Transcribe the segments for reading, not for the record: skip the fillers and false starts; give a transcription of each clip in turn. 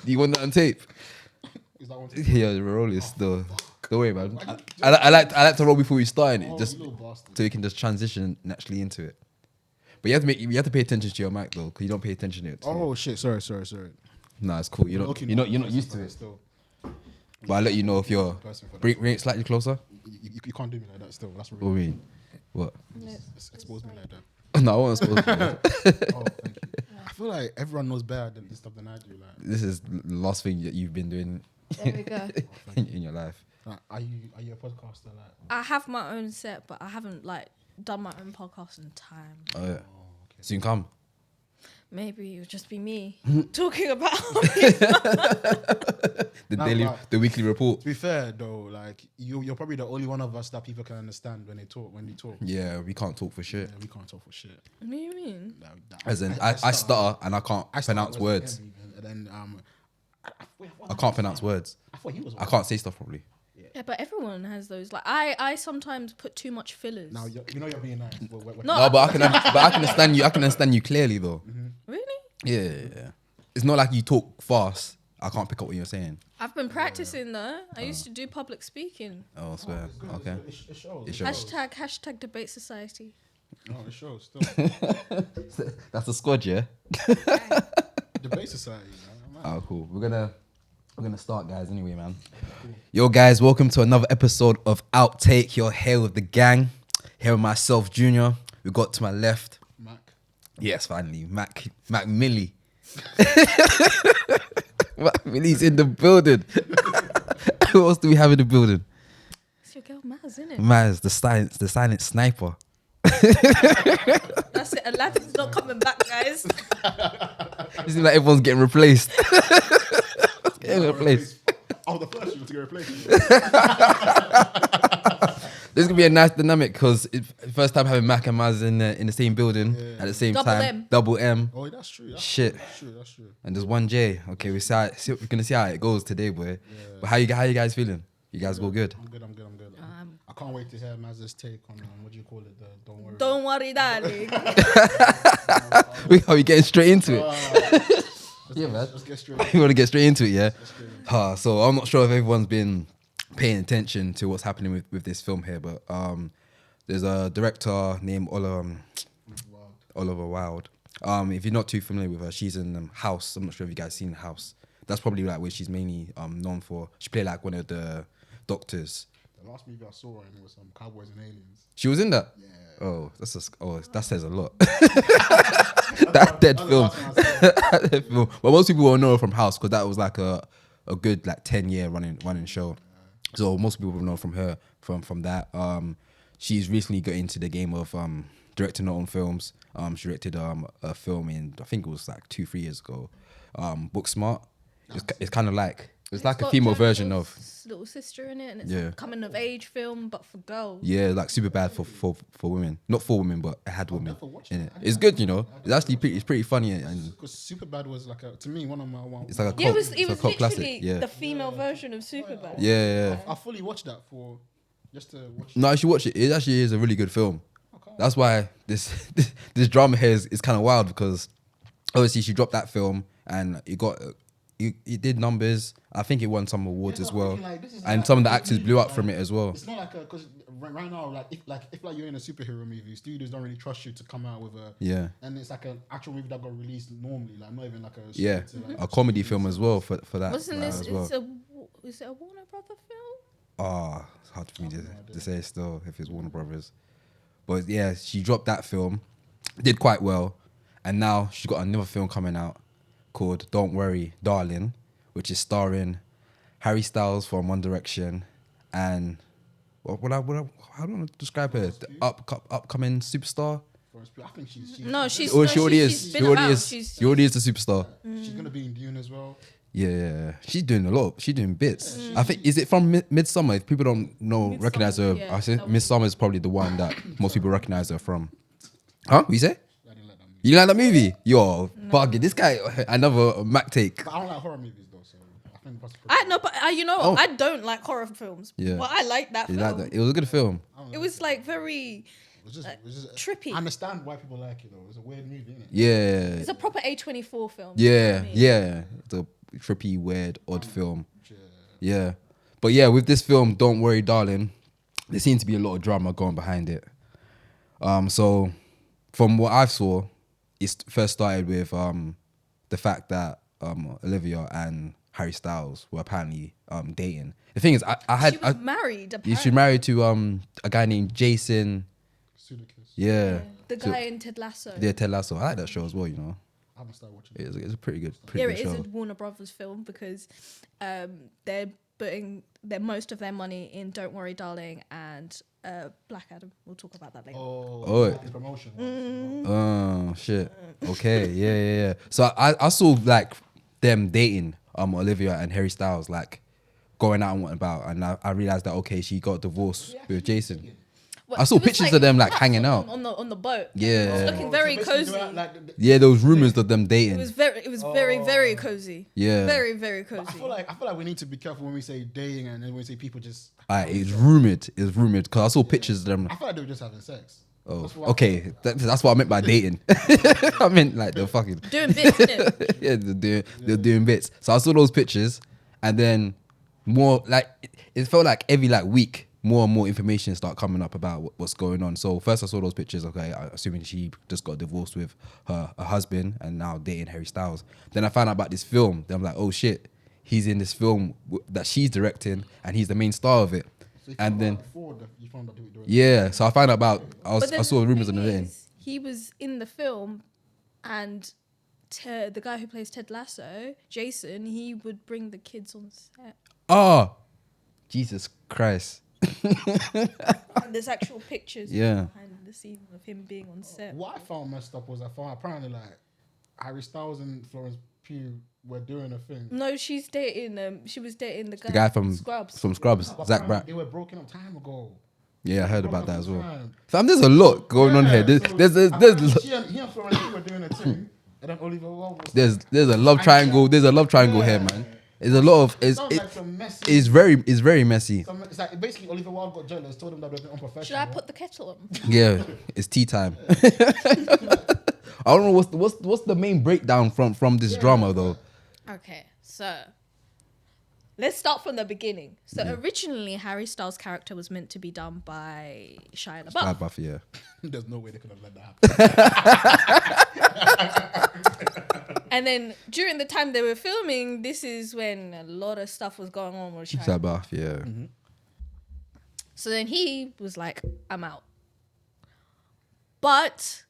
You want that on tape? Is that one tape? Yeah, the roll is still. Don't worry, man. I like to roll before we start, just you little bastard. so you can just transition naturally into it. But you have to pay attention to your mic though, because you don't pay attention to it. Oh shit! Sorry. Nah, it's cool. You're not used to it. Still. But I'll let you know if you're bring it slightly closer. You can't do me like that. Still, that's What do you mean? What? Expose me like that. No, I wasn't supposed to. Oh, thank you. I feel like everyone knows better than this stuff than I do. Like, This is the last thing that you've been doing There we go. in your life. are you a podcaster? Like, I have my own set, but I haven't like done my own podcast in time. Oh yeah. Soon come. Maybe it'll just be me talking about. The weekly report. to be fair though, like you're probably the only one of us that people can understand when they talk. Yeah, we can't talk for shit. Yeah, we can't talk for shit. What do you mean? As in, I stutter and I can't pronounce words. And then I can't pronounce words. I thought he was. I can't say stuff properly. Yeah, but everyone has those. Like I sometimes put too much fillers. Now you know you're being nice. No, But I can understand you. I can understand you clearly though. Really? Yeah. It's not like you talk fast. I can't pick up what you're saying. I've been practicing though. I used to do public speaking. Oh, I swear. Okay. It shows. It shows. Hashtag debate society. No, it shows. Still, That's a squad, yeah. debate society. Man. Oh, cool. We're gonna start, guys. Anyway, man. Yo, guys, welcome to another episode of Outtake. You're here with the gang. Here with myself, Junior. We got to my left. Mac. Yes, finally, Mac Millie. Mac Millie's in the building. Who else do we have in the building? It's your girl Maz, isn't it? Maz, the silent sniper. That's it. Aladdin's not coming back, guys. It seems like everyone's getting replaced. Getting replaced. Oh, the first you to get replaced. This is gonna be a nice dynamic because first time having Mac and Maz in the same building at the same Double time. M. Double M. Oh, that's true. Shit. That's true. And there's one J. Okay, we're gonna see how it goes today, boy. Yeah. But how you guys feeling? You guys go good? I'm good. I can't wait to hear Maz's take on what do you call it? The don't worry. Don't worry, darling. Are we getting straight into it? Yeah, man. Let's get straight. You want to get straight into it, yeah? So I'm not sure if everyone's been paying attention to what's happening with this film here, but there's a director named Oliver Wilde. If you're not too familiar with her, she's in House. I'm not sure if you guys seen House. That's probably like where she's mainly known for. She played like one of the doctors. The last movie I saw her in was Cowboys and Aliens. She was in that? Yeah. Oh, that says a lot. That dead film. That film. But most people won't know her from House because that was like a good like 10-year running show. So most people will know from her from that. She's recently got into the game of directing her own films. She directed a film in, I think it was like 2-3 years ago. Booksmart. It's kind of like it's like a female version of little sister in it, and it's a coming of age film, but for girls. Yeah, like super bad for women, not for women, but it had women in it. It's good, you know. It's actually pretty funny and because Superbad was like to me one of my it's like a cult, It was it's a cult literally classic. the female version of Superbad. Yeah. I fully watched that for just to watch. No, you should watch it. It actually is a really good film. Okay. That's why this drama here is kind of wild because obviously she dropped that film and it did numbers. I think it won some awards as well, and some of the actors blew up from it as well. It's not like because right now, if you're in a superhero movie, studios don't really trust you to come out with and it's like an actual movie that got released normally, like not even like a comedy film as well for that. Wasn't this? as well. Is it a Warner Brother film? Oh, it's hard for me to say still if it's Warner Brothers, but yeah, she dropped that film, did quite well, and now she's got another film coming out called Don't Worry, Darling, which is starring Harry Styles from One Direction and how do I describe her? The upcoming superstar. I think she's She already is. She already is the superstar. She's gonna be in Dune as well. Yeah, she's doing a lot. She's doing bits. I think is it from Midsummer? If people don't recognize her, I think Midsummer is probably the one that most people recognize her from. Huh? What you say? You like that movie? Yo, bugging. This guy, another Mac take. But I don't like horror movies though, so I think that's You know what? I don't like horror films. Yeah. But I like that film. Like that? It was a good film. It was like very It was just trippy. I understand why people like it though. It's a weird movie, isn't it? Yeah. It's a proper A24 film. Yeah. The trippy, weird, odd film. Yeah. But yeah, with this film, Don't Worry, Darling, there seems to be a lot of drama going behind it. So from what I saw, it first started with the fact that Olivia and Harry Styles were apparently dating. The thing is, She was married. Apparently. She's married to a guy named Jason. Sudeikis. Yeah. The guy in Ted Lasso. Yeah, Ted Lasso. I like that show as well, you know. I haven't started watching it. It's a pretty good Yeah, good it show. is a Warner Brothers film because they're putting most of their money in Don't Worry, Darling and Black Adam. We'll talk about that later. Oh. Like the promotion. Oh shit. Okay. Yeah. So I saw like them dating Olivia and Harry Styles, like going out and what about, and I realized that okay, she got divorced with Jason. Well, I saw it was pictures of them like wrapped hanging up out. on the boat. Yeah. It was looking very cozy. Yeah, there was rumors of them dating. It was very cozy. Yeah. Very cozy. I feel like we need to be careful when we say dating and then when we say people just. It's rumored because I saw pictures of them. I feel like they were just having sex. Oh, okay. That's what I meant by dating. I meant like they're fucking doing bits, innit? yeah, they're doing bits. So I saw those pictures, and then more like it felt like every like week, more and more information start coming up about what's going on. So first I saw those pictures. Okay, assuming she just got divorced with her husband and now dating Harry Styles. Then I found out about this film. Then I'm like, oh shit, he's in this film that she's directing, and he's the main star of it. And then you found out they were doing yeah, so I found out about I saw rumors on the thing day. He was in the film, and the guy who plays Ted Lasso, Jason, he would bring the kids on set. Oh, Jesus Christ! And there's actual pictures behind the scene of him being on set. What I found messed up was I found apparently like Harry Styles and Florence Pugh were doing a thing. No, she was dating the The guy from Scrubs. From Scrubs, But Zach apparently Braff. they were broken up time ago. Yeah, I heard about that Broken as up well. time. Fam, there's a lot going on here. There's He and Florence Pugh were doing a thing, and then Oliver Wilde was there's a love triangle. There's a love triangle here, man. There's a lot of it's very messy. It's like basically Oliver Wilde got jealous, told him that they're unprofessional. Should I put the kettle on? Yeah, it's tea time. I don't know what's the main breakdown from this drama though. Okay, so let's start from the beginning. So originally, Harry Styles' character was meant to be done by Shia LaBeouf. Bad Buff, yeah. There's no way they could have let that happen. And then during the time they were filming, this is when a lot of stuff was going on with Shia. Bad Buff, yeah. Mm-hmm. So then he was like, I'm out. But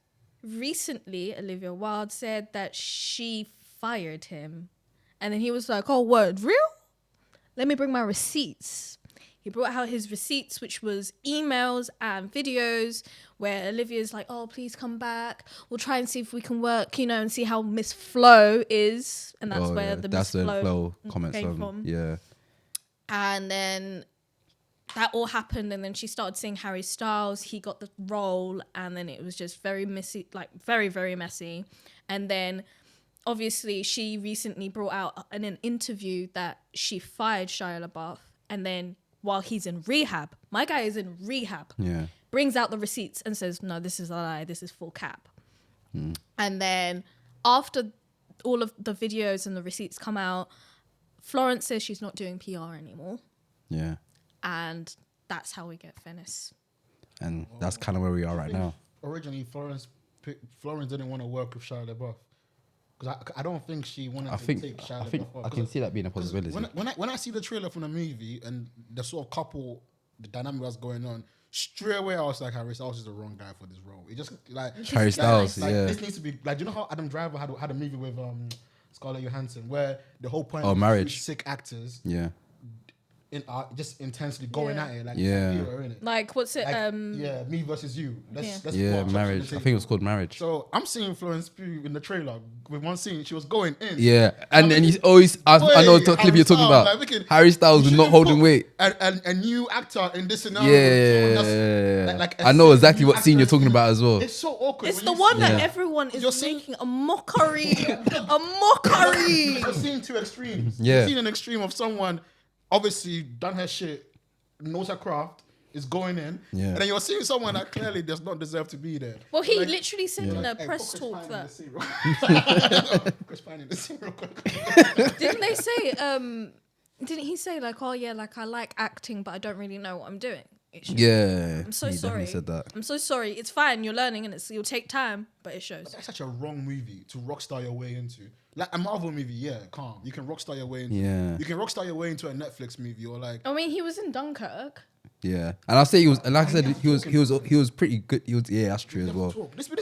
recently, Olivia Wilde said that she fired him. And then he was like, oh, word, real? Let me bring my receipts. He brought out his receipts, which was emails and videos where Olivia's like, oh, please come back. We'll try and see if we can work, and see how Miss Flo is. And that's where the Miss Flo comments came from. Yeah. And then that all happened. And then she started seeing Harry Styles. He got the role. And then it was just very messy, like very, very messy. And then obviously she recently brought out in an interview that she fired Shia LaBeouf. And then while he's in rehab, my guy is in rehab. Yeah. Brings out the receipts and says, no, this is a lie. This is full cap. And then after all of the videos and the receipts come out, Florence says she's not doing PR anymore. Yeah. And that's how we get Venice. And that's kind of where we are right now. Originally, Florence didn't want to work with Shia LaBeouf. Because I don't think she wanted to take Shia LaBeouf off. I can see that being a possibility. When I see the trailer from the movie and the sort of couple, the dynamic that's going on, straight away I was like, Harry Styles is the wrong guy for this role. It just like Harry Styles, yeah. This needs to be like, do you know how Adam Driver had a movie with Scarlett Johansson where the whole point of marriage, sick actors, yeah, just intensely going at it, like like what's it? Like, Me Versus You. Let's Marriage. I think it was called Marriage. So I'm seeing Florence Pugh in the trailer with one scene. She was going in. Yeah, and he's always. I know the clip you're talking about. Like, Harry Styles was not holding weight. A new actor in this scenario. Yeah. Like I know exactly what scene you're talking about as well. It's so awkward. It's the one that everyone is making a mockery. A mockery. You're seeing two extremes. Yeah. You're seeing an extreme of someone obviously done her shit, knows her craft, is going in, Yeah. and then you're seeing someone that clearly does not deserve to be there. Well, he Like, literally said in a hey, press put talk that. Chris Pine in the scene real quick. Didn't they say? Didn't he say like, oh yeah, like I like acting, but I don't really know what I'm doing? Yeah. I'm so he sorry. definitely said that. I'm so sorry. It's fine. You're learning, and you'll take time, but it shows. That's such a wrong movie to rockstar your way into. Like a Marvel movie, yeah, calm. You can rockstar your way into. Yeah. You can rockstar your way into a Netflix movie or like. I mean, he was in Dunkirk. Yeah, and I'll say he was, and like I said, he was pretty good. He was, yeah, that's true as well.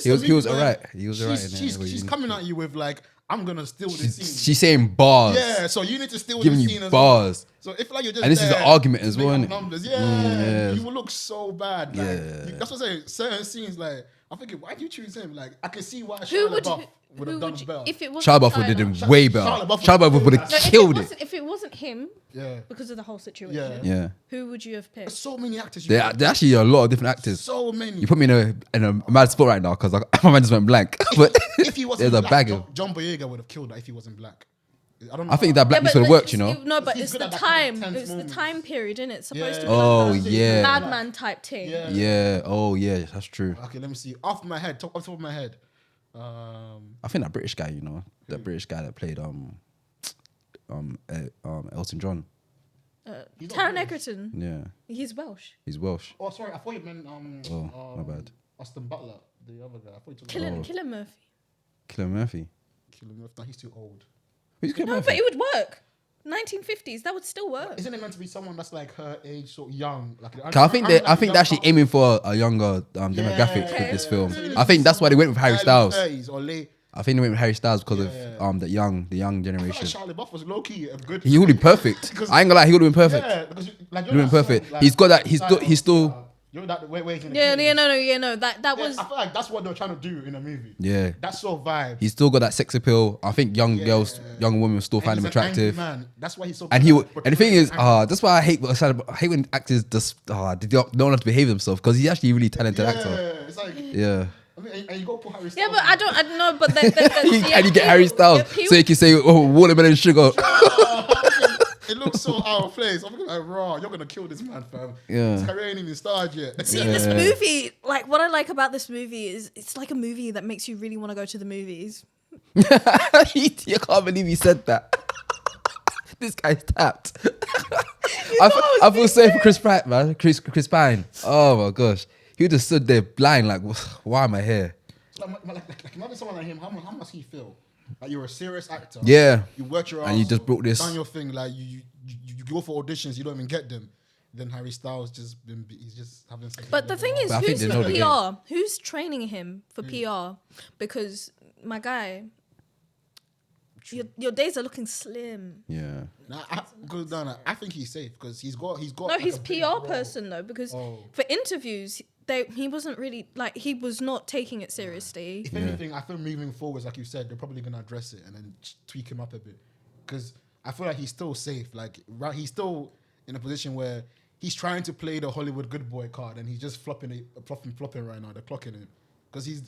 He was alright. He was alright. She's coming at you with like, I'm gonna steal this scene. She's saying bars. Yeah, so you need to steal giving this you scene as bars. well. So if like you're just And this is there the argument as to make well, up innit? numbers, Yeah. you will look so bad. Like, Yeah. that's what I'm saying. Certain scenes, like I'm thinking, why do you choose him? Like I can see why Who Shia would LaBeouf would have done you, better. if it wasn't Shia LaBeouf did him way better. Shia LaBeouf would have killed it. If it wasn't him, Yeah, because of the whole situation, Yeah, who would you have picked? there's so many actors. there actually a lot of different actors. So many. You put me in a mad spot right now because my mind just went blank. But if he wasn't there's a black, bag of. John Boyega would have killed that if he wasn't black. I don't know. I think that blackness would have worked, you know. No, but He's it's good the at that kind of time. tense It's the moments. time period, innit? It's supposed to be Oh, like a yeah. madman type thing. Yeah. Yeah. Oh yeah, that's true. Okay, let me see. Off my head, off the top of my head. I think that British guy, you know, that British guy that played Elton John. He's not Taron British. Egerton. Yeah, He's Welsh. he's Welsh. Oh, sorry, I thought you meant my bad. Austin Butler, the other guy. I thought you took Killing Murphy. Cillian Murphy. Killing Murphy. No, he's too old. Who's Cillian No, Murphy? but it would work. 1950s, that would still work. Isn't it meant to be someone that's like her age, sort of young? Like I think they're actually aiming for a younger demographic with this film. I think that's why they went with Harry Styles. Or late. I think they went with Harry Styles because of the young I feel like generation. Charlie Buff was low key a good. He would have been perfect. Because- I ain't gonna lie, he would have been perfect. Yeah, because like He would have been perfect. He's got that. He's still. You know that wait. No. That was. I feel like that's what they're trying to do in a movie. Yeah. That's so vibe. He's still got that sex appeal. I think young girls, young women will still find him He's an angry attractive. man. That's why he's so. And good and the thing is, that's why I hate when actors just they don't know how to behave themselves because he's actually a really talented actor. It's like Yeah. I mean, and you go put Harry Styles. Yeah, but I don't know. But then And you get Harry Styles, so you can say, "Oh, watermelon sugar." It looks so out of place. I'm like, raw, you're gonna kill this man, fam. Yeah. His career ain't even started yet. See, this movie, like what I like about this movie is it's like a movie that makes you really want to go to the movies. You can't believe he said that. This guy's tapped. I feel sorry for Chris Pratt, man. Chris Pine. Oh my gosh, he just stood there blind, like, why am I here? Like imagine someone like him. How must he feel? Like you're a serious actor. Yeah. You work your ass And you just brought this. done your thing. Like you go for auditions, you don't even get them. Then Harry Styles he's just having. But the thing is, But I think who's they know the the PR? Who's training him for PR? Because my guy, your days are looking slim. Yeah. I think he's safe because he's got. No, like, he's a big PR role. person though. Because Oh. for interviews, he wasn't really like he was not taking it seriously. If anything, I feel moving forwards, like you said, they're probably gonna address it and then tweak him up a bit because I feel like he's still safe. Like he's still in a position where he's trying to play the Hollywood good boy card and he's just flopping right now. They're clocking him because he's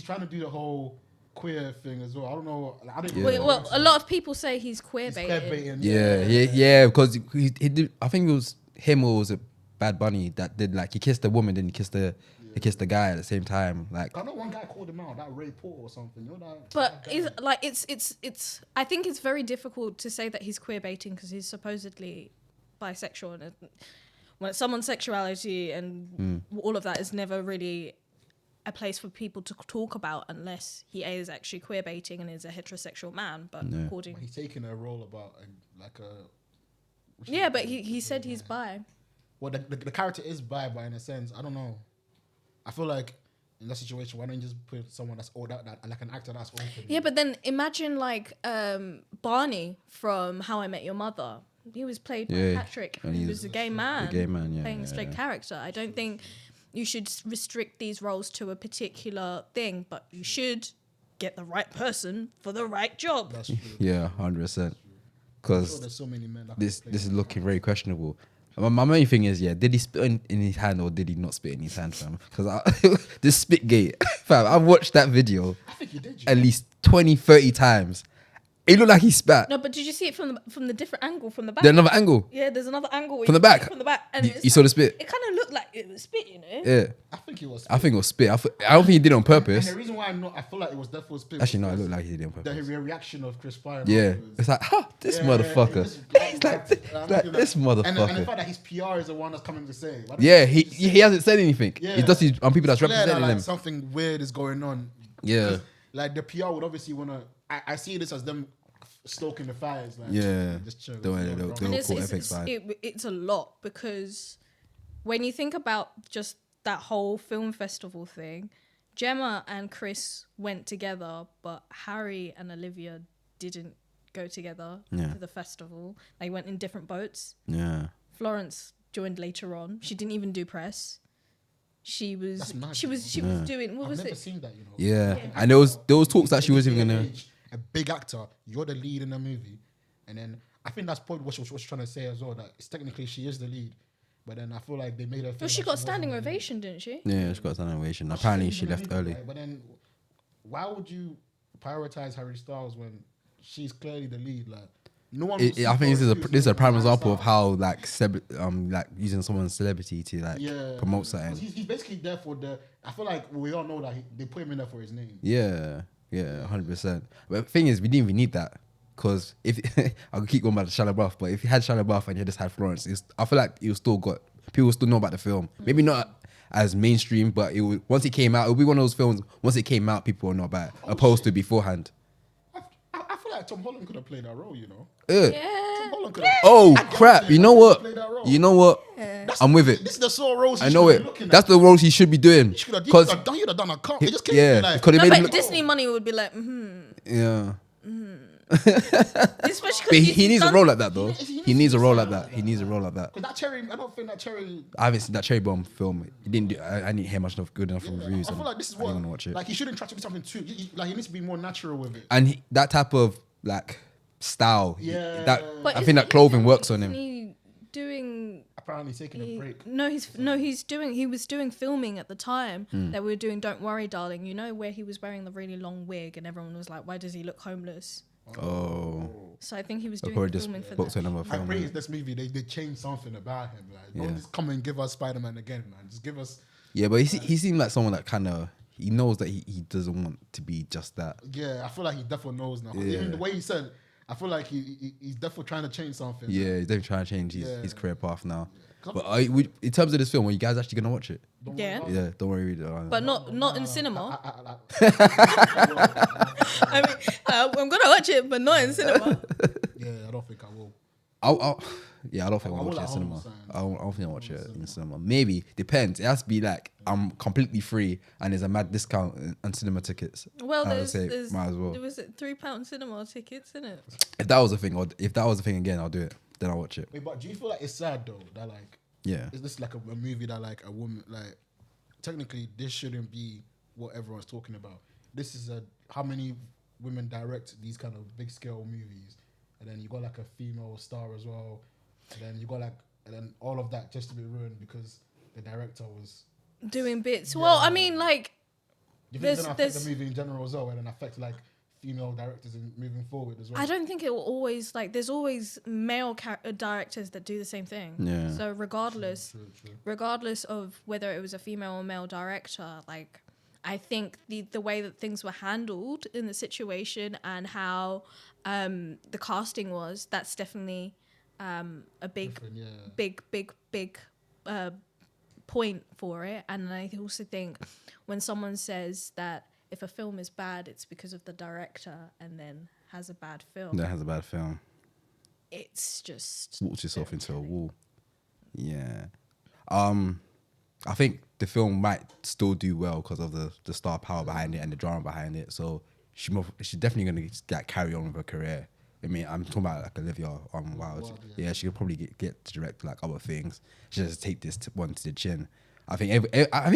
trying to do the whole queer thing as well. I don't know. Like, I don't. Wait, well, a lot of people say he's queer He's baited. baiting. Yeah. Because he did. I think it was him or was it Bad Bunny that did like he kissed the woman, then he kissed the guy at the same time. Like I know one guy called him out, that Ray Paul or something. You know that. But that guy? it's like it's. I think it's very difficult to say that he's queer baiting because he's supposedly bisexual, and when it's someone's sexuality and all of that is never really a place for people to talk about unless he is actually queer baiting and is a heterosexual man. But according, He's taking a role about like a. yeah, but he said he's bi. Well, the character is bi, but in a sense, I don't know. I feel like in that situation, why don't you just put someone that's all that like an actor that's open? Yeah, but then imagine like Barney from How I Met Your Mother. He was played by Patrick, and who was a gay man, yeah, playing a straight character. I don't think you should restrict these roles to a particular thing, but you should get the right person for the right job. That's true. yeah, 100%. Because There's so many men. That this can play is looking very questionable. My main thing is, did he spit in his hand or did he not spit in his hand, fam? Because this spit gate, fam, I've watched that video I think he did. at least 20, 30 times. It looked like he spat. No, but did you see it from the different angle from the back? There's another angle. Yeah, there's another angle where From you the see it back? From the back, and You saw the spit? It kind of looked like it was spit, you know. Yeah. I think it was. I think it was spit. I don't think he did it on And purpose. the reason why I feel like it was definitely spit. Actually, no, it was looked like he did it on the purpose. reaction of Chris Pine. Yeah. afterwards. It's like, this Yeah, motherfucker. it's like, This And the motherfucker. fact that his PR is the one that's coming to say. Why don't Yeah, you he just he hasn't said anything. Yeah. He does his on people that's clear that, representing like, him. something weird is going on. Yeah. 'Cause, like the PR would obviously want to. I see this as them stoking the fires. Like, Yeah. just chill. Don't worry, Let's go, they'll- bro. And Cool, FX side. it's a lot because when you think about just that whole film festival thing, Gemma and Chris went together, but Harry and Olivia didn't go together Yeah. to the festival. They went in different boats. Yeah. Florence joined later on. She didn't even do press. She was That's mad, she was she was doing what I've was never it? seen that. You know. Yeah. And there was talks that she wasn't even gonna. A big actor, you're the lead in the movie, and then I think that's probably what she was trying to say as well. That it's technically she is the lead, but then I feel like they made her. feel Well, she like got wasn't standing the lead. ovation, didn't she? Yeah, she got an ovation. Apparently, she left early. Right? But then, why would you prioritize Harry Styles when she's clearly the lead? Like, no one. I think this is a prime example of how like like using someone's celebrity to like promote 'Cause something. He's basically there for the. I feel like we all know that they put him in there for his name. Yeah, 100%. But the thing is, we didn't even need that because if I'll keep going back to Shia LaBeouf, but if you had Shia LaBeouf and you just had Florence, I feel like you still got people still know about the film. Maybe not as mainstream, but it would, once it came out, it would be one of those films. Once it came out, people will know about it, opposed to beforehand. I feel like Tom Holland could have played that role. You know. Yeah. Yeah. Holland could have. Oh crap! You know what? Play that role. You know what? I'm with it. This is the sort of roles. I know it. That's the roles he should be doing. You should have Because done. You'd have done a cut. It just came yeah, like. because they No, made him but look. Disney money would be like, Yeah, especially but because he needs a role like that though. He He needs a role like to that. He needs a role like that. Because that cherry, I don't think that cherry. I haven't seen that Cherry Bomb film. It didn't do. I didn't hear much enough good enough reviews. I feel like this is I didn't what. want to watch it. Like he shouldn't try to be something too. Like he needs to be more natural with it. And that type of like style. Yeah. That But I think that clothing works on him. He doing. Apparently taking a break. He was doing filming at the time Hmm. that we were doing Don't Worry Darling, you know, where he was wearing the really long wig and everyone was like, why does he look homeless? Oh, So I think he was doing probably just filming for booked that. another I film. pray it's this movie they changed something about him. Like don't just come and give us Spider-Man again, man. Just give us. Yeah, but he seemed like someone that kind of he knows that he doesn't want to be just that. Yeah, I feel like he definitely knows now. Yeah. Even the way he said, I feel like he's definitely trying to change something. Yeah, he's definitely trying to change Yeah. his career path now. Yeah. But in terms of this film, are you guys actually gonna watch it? Don't Yeah. worry about Yeah, don't worry. But not in cinema. it. I mean, I'm gonna watch it, but not in cinema. Yeah, I don't think I will. I don't think I'll I will watch it in at cinema. home, son. I don't think I'll watch it in cinema. Maybe depends. It has to be like I'm completely free and there's a mad discount on cinema tickets. Well, I would there's say might as well. there was £3 cinema tickets, isn't it? If that was a thing, or if that was a thing again, I'll do it. Then I'll watch it. Wait, but do you feel like it's sad though that like Yeah. is this like a movie that like a woman like technically this shouldn't be what everyone's talking about. This is how many women direct these kind of big scale movies, and then you got like a female star as well, and then you got like and then all of that just to be ruined because the director was. Doing bits. Well, I mean, like, Do you think There's- it's gonna affect there's- the movie in general as well, and then affect like female directors in moving forward as well? I don't think it will always, like, there's always male directors that do the same thing. Yeah. So regardless, True. regardless of whether it was a female or male director, like, I think the way that things were handled in the situation and how the casting was, that's definitely a big, Different, yeah. big point for it. And I also think when someone says that if a film is bad, it's because of the director and then has a bad film, That has a bad film. it's just Walks yourself into a wall. Yeah. I think the film might still do well because of the star power behind it and the drama behind it. So she's definitely going to carry on with her career. I mean, I'm talking about like Olivia Wilde. Yeah, she could probably get to direct like other things. She just take this one to the chin. I think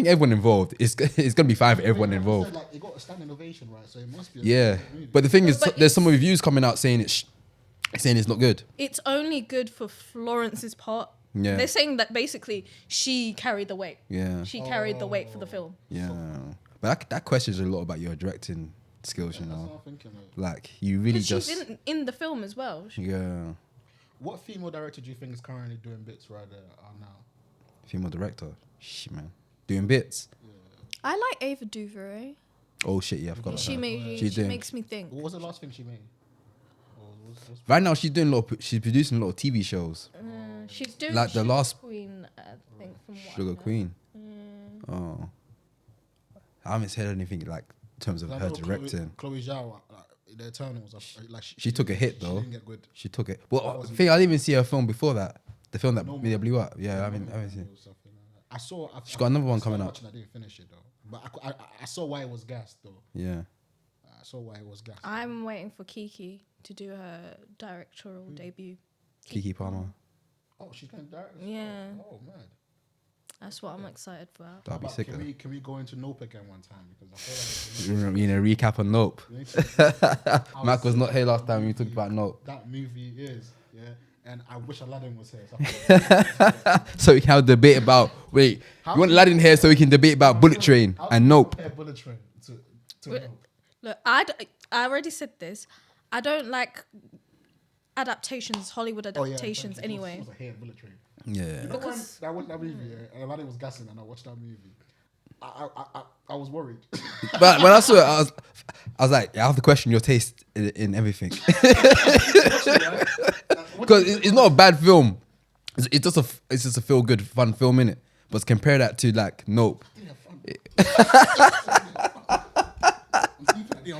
everyone involved it's gonna be fine for everyone involved. Like, it got a standing ovation, right? So it must be. Yeah, good movie. but the thing is, But there's some reviews coming out saying it's not good. it's only good for Florence's part. Yeah. They're saying that basically she carried the weight. Yeah, She carried the weight for the film. yeah. But that questions a lot about your directing skills, you That's know. what I'm thinking of. Like you really 'Cause just she's in the film as well. yeah. What female director do you think is currently doing bits right there now? Female director, shit, man, doing bits. I like Ava DuVernay. Oh shit, yeah, I forgot about She that. she doing- makes me think. What was the last thing she made? What's Right now, she's doing a lot. She's producing a lot of TV shows. She's doing Like the Sugar last- Queen, I think, from what I Sugar know. Queen. Oh, I haven't said anything like in terms of I her know directing. Chloe Zhao, like, the Eternals, like She took a hit she though. didn't get good. She took it. That Well, wasn't- thing I didn't even see her film before that. The film that No made her More. blew up. Yeah, I haven't seen. Or something like that. I saw. She's got another one coming I up. I didn't finish it though, but I saw why it was gassed though. Yeah. I saw why it was gassed. I'm waiting for Kiki to do her directorial debut. Kiki Palmer. Oh, she's going to direct. Yeah. Oh man. That's what I'm excited for. That'd be But sick. can we go into Nope again one time because I feel like You know, recap on Nope. we need to- how Mac was sick not here last that time. We movie- talked about Nope. That movie is, yeah. And I wish Aladdin was here. So I feel So we can have a debate about. Wait, How you want do Aladdin here so we can debate about Bullet Train how do and you Nope. compare Bullet Train to Wait, Nope. Look, I already said this. I don't like adaptations, Hollywood Oh, yeah, adaptations thank you. anyway. It was a hit, Bullet Train. Yeah. You know when I watched that movie, yeah, and Aladdin was gassing, and I watched that movie. I was worried. But when I saw it, I was like, I have to question your taste in everything. Because it's not a bad film. It's just a feel good, fun film, innit? But compare that to like Nope.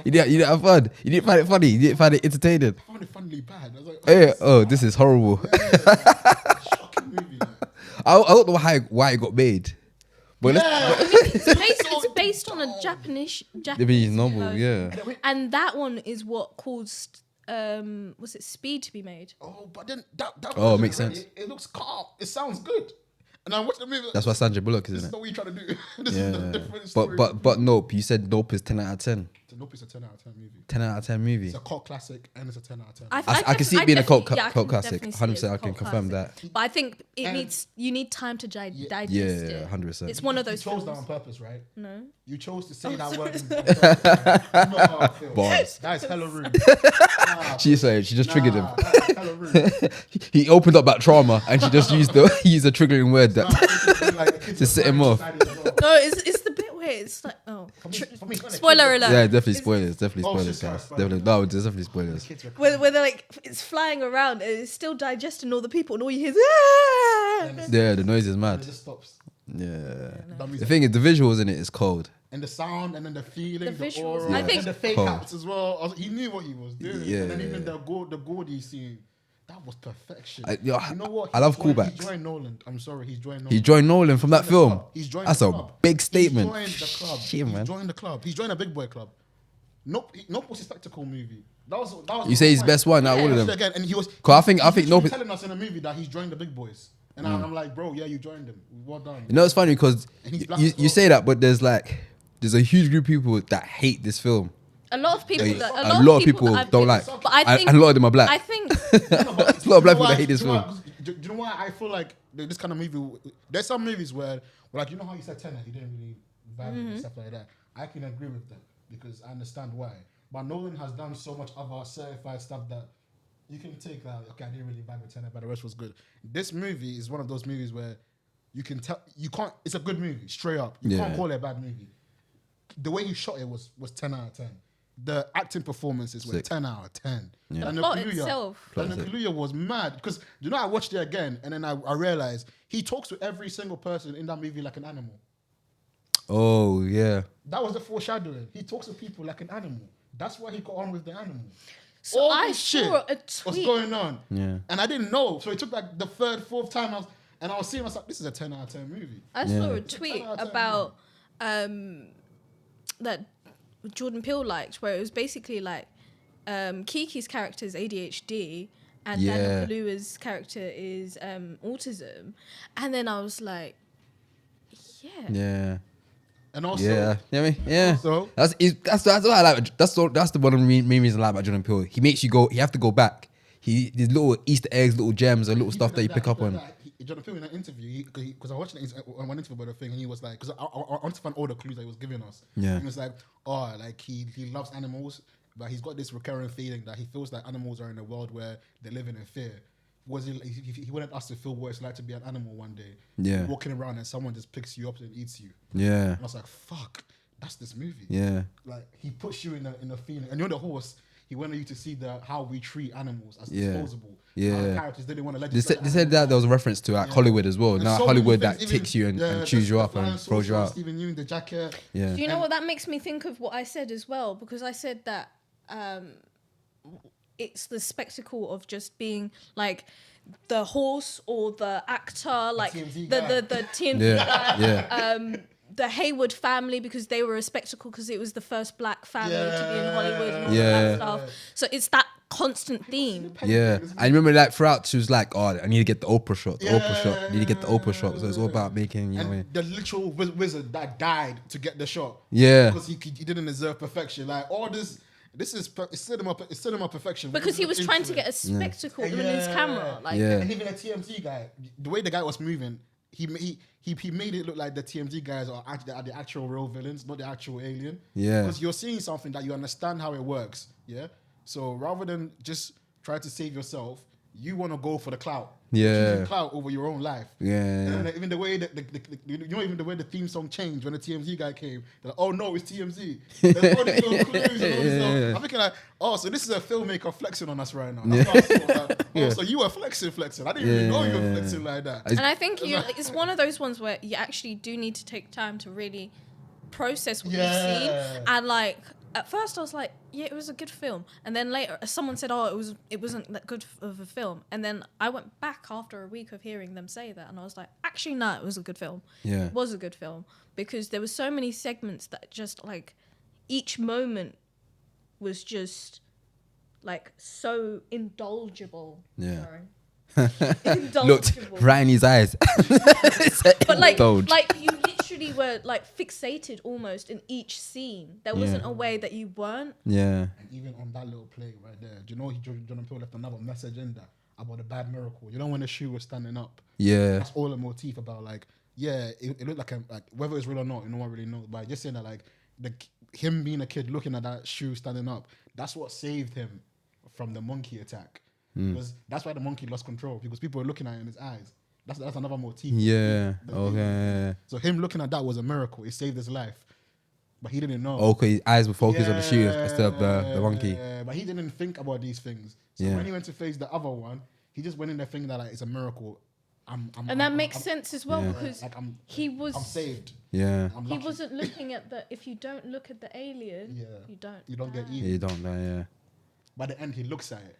You didn't have fun. You didn't find it funny. You didn't find it entertaining. I found it funnily bad. I was like, Hey, oh, this is horrible. shocking movie. Like. I don't know why it got made. But It's based on a Japanese Japanese novel, yeah. and that one is what caused was it Speed to be made? Oh, but then that Oh, version, makes right, sense. It looks calm. It sounds good. And I watched the movie. That's why Sandra Bullock is This in is it. not what you're trying to do. This is a Yeah. different story. But Nope. You said Nope is 10 out of 10. Nope is a 10 out of 10 movie. 10 out of 10 movie. It's a cult classic and it's a 10 out of 10. I can see it being a cult I can classic. definitely see it as 100% a I can cult confirm classic. that. But I think And- you need time to digest Yeah, it. 100%. It's one of those You chose films. that on purpose, right? No. You chose to say that word. You know how I feel. Bars. That is hella rude. Nah, She just triggered him. that is hella rude. He opened up that trauma and she just used a triggering word that To set him off. No, it's the bit where it's like spoiler alert. Yeah, definitely spoilers. Definitely Oh, spoilers, shit, sorry, guys. spoilers. Definitely, no, there's definitely spoilers. Where they're like it's flying around and it's still digesting all the people and all you hear is "Ah!" Yeah, the noise is It mad. just stops. Yeah. That The music. thing is, the visuals in it is cold. And the sound and then the feeling, The the, visuals. aura, I think- and the fake Cold. outs as well. He knew what he was doing. Yeah. And then even the Gordy scene, that was perfection. You know what? I love He joined- callbacks. He joined Nolan. I'm sorry, he's joined Nolan. He joined Nolan from that the film. club. He's joined That's the a club. big statement. He joined the club. Shit, man. He's joined the club. He's joined a big boy club. Nope was a spectacle movie. That was You say his best one out of all of them. Again, and he was. 'Cause I think he's Nope is- telling us in a movie that he's joined the big boys, and I'm like, bro, yeah, you joined them. Well done. You know, it's funny because And he's black you as well. say that, but there's a huge group of people that hate this film. A lot of people. Like, that, a lot of people I've don't been- like. But I think And a lot of them are black. I think No, but There's a lot of black do you know people that why- hate this do you know film. why- Do you know why I feel like this kind of movie? There's some movies where, like, you know how you said Tenet, he didn't really vibe with and stuff like that. I can agree with that because I understand why. But Nolan has done so much other certified stuff that you can take that. Okay, I didn't really vibe with Tenet, but the rest was good. This movie is one of those movies where you can tell you can't. It's a good movie, straight up. You Yeah. can't call it a bad movie. The way he shot it was 10 out of 10. The acting performances were Sick. 10 out of 10. Yeah. And The plot Kaluuya- itself. and Classic. Kaluuya was mad because you know I watched it again and then I realized he talks to every single person in that movie like an animal. Oh yeah. That was the foreshadowing. He talks to people like an animal. That's why he got on with the animal. So All I this saw shit a what's tweet. going on. Yeah. And I didn't know. So it took like the third, fourth time I was seeing myself, this is a 10 out of 10 movie. I Yeah. saw a tweet about that Jordan Peele liked, where it was basically like Kiki's character is ADHD and Yeah. Daniel Kaluuya's character is autism, and then I was like, Yeah. And also, Yeah. You know what I mean? Yeah. So- That's what I like. That's the one of the main reasons I like about Jordan Peele. He makes you go. You have to go back. These little Easter eggs, little gems, or little stuff that you pick up on. Jonah Peele in an interview, because I watched one interview about the thing, and he was like, because I want to find all the clues that he was giving us. Yeah. And he was like, oh, like he loves animals, but he's got this recurring feeling that he feels like animals are in a world where they're living in fear. He wanted us to feel what it's like to be an animal one day. Yeah. Walking around and someone just picks you up and eats you. Yeah. And I was like, fuck, that's this movie. Yeah. Like he puts you in a feeling, and you're the horse. He wanted you to see how we treat animals as disposable. Yeah. How the characters didn't want to They said that there was a reference to Hollywood as well. And Now so Hollywood many that things, takes you and the chews you up flying and throws you saucer, out. Stephen Yeun, the jacket. Yeah. Do you know what that makes me think of? What I said as well, because I said that it's the spectacle of just being like the horse or the actor, like TMZ the TMZ guy. Yeah. The Hayward family, because they were a spectacle because it was the first black family to be in Hollywood and all Yeah. that stuff. So it's that constant theme. Yeah. I remember like throughout she was like, oh, I need to get the Oprah shot. I need to get the Oprah shot. So it's all about making, you know. And the literal wizard that died to get the shot. Yeah. Because he didn't deserve perfection. Like all this is it's cinema perfection. Because he was trying to get a spectacle in his camera. Like, Yeah. And even a TMZ guy, the way the guy was moving, he made it look like the TMZ guys are the actual real villains, not the actual alien. Yeah. Because you're seeing something that you understand how it works. Yeah. So rather than just try to save yourself, you want to go for the clout. Yeah. Choosing clout over your own life. Yeah. And then even the way that even the way the theme song changed when the TMZ guy came, they're like, oh no, it's TMZ. There's all these little clues and all this stuff. I'm thinking like, oh, so this is a filmmaker flexing on us right now. That's what I saw, like, oh, so you were flexing. I didn't even know you were flexing like that. and I think it's one of those ones where you actually do need to take time to really process what you've seen. And like, at first I was like, yeah, it was a good film. And then later someone said, oh, it wasn't that good of a film. And then I went back after a week of hearing them say that. And I was like, actually, no, it was a good film. Yeah. It was a good film. Because there were so many segments that just like, each moment was just like so indulgible. Yeah. Sorry. Looked right in his eyes. But like Indulge. you literally were like fixated almost in each scene. There wasn't a way that you weren't. Yeah. And even on that little play right there, do you know Jonah Peele left another message in there about the bad miracle? You know when the shoe was standing up? Yeah. That's all a motif about like, yeah, it looked like whether it's real or not, no one really knows. But just saying that like him being a kid looking at that shoe standing up, that's what saved him from the monkey attack. Because that's why the monkey lost control, because people were looking at it in his eyes. That's another motif. Yeah. Okay. So him looking at that was a miracle. It saved his life. But he didn't know. Okay, his eyes were focused on the shoe instead of the monkey. But he didn't think about these things. So when he went to face the other one, he just went in there thinking that like it's a miracle. And that makes sense as well, because I'm I'm saved. Yeah. I'm he lucky. wasn't looking at if you don't look at the alien, you don't get die. eaten. You don't know, yeah. By the end, he looks at it.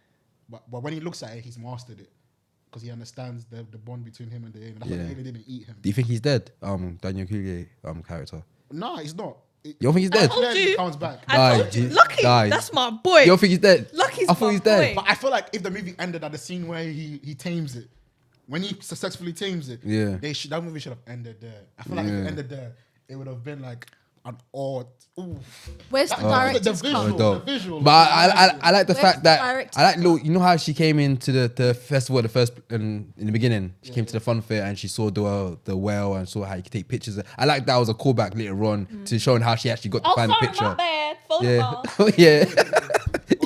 But when he looks at it, he's mastered it. Because he understands the bond between him and the alien. That's why the alien didn't eat him. Do you think he's dead? Daniel Craig character. No, he's not. You don't think he's dead? told you. He comes back. I told you, Lucky, Died. that's my boy. You don't think he's dead? Lucky's I thought my he's dead. boy. But I feel like if the movie ended at the scene where he tames it, when he successfully tames it, Yeah. that movie should have ended there. I feel like if it ended there, it would have been like an odd. Where's the director's cut? the visual. But I like the Where's fact the that director's I like you know how she came into the festival in the beginning. She came to the fun fair and she saw the whale and saw how you could take pictures. I like that was a callback later on to showing how she actually got to Oh, find sorry, the picture. my bad. Yeah, Photograph. yeah,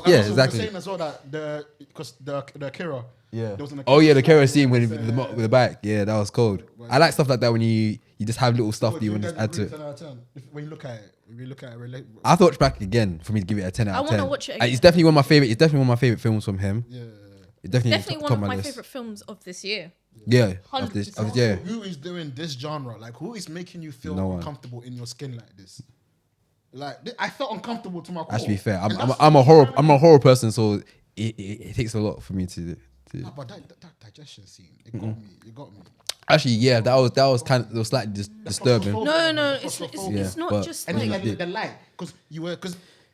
yeah, exactly. Saying as well that because the Akira. Yeah. There was an Oh yeah, the Akira Kara scene with scene, with the bike. Yeah, that was cold. I like stuff like that when you just have little stuff that you want to add to it. 10 out of 10. When you look at it, I have to watch back again for me to give it a 10 out of 10. I wanna watch it It's again. definitely one of my favorite. It's definitely one of my favorite films from him. yeah. It definitely Definitely top one of my my list. favorite films of this year. Yeah, 100%. yeah. Who is doing this genre? Like, who is making you feel No one. uncomfortable in your skin like this? Like, I felt uncomfortable to my core. To be fair, And that's- I'm a horror person, so it takes a lot for me to. No, but that digestion scene, it got me. Actually, yeah, that was kind of slightly disturbing. No, it's Yeah, not but- just And like then the light, because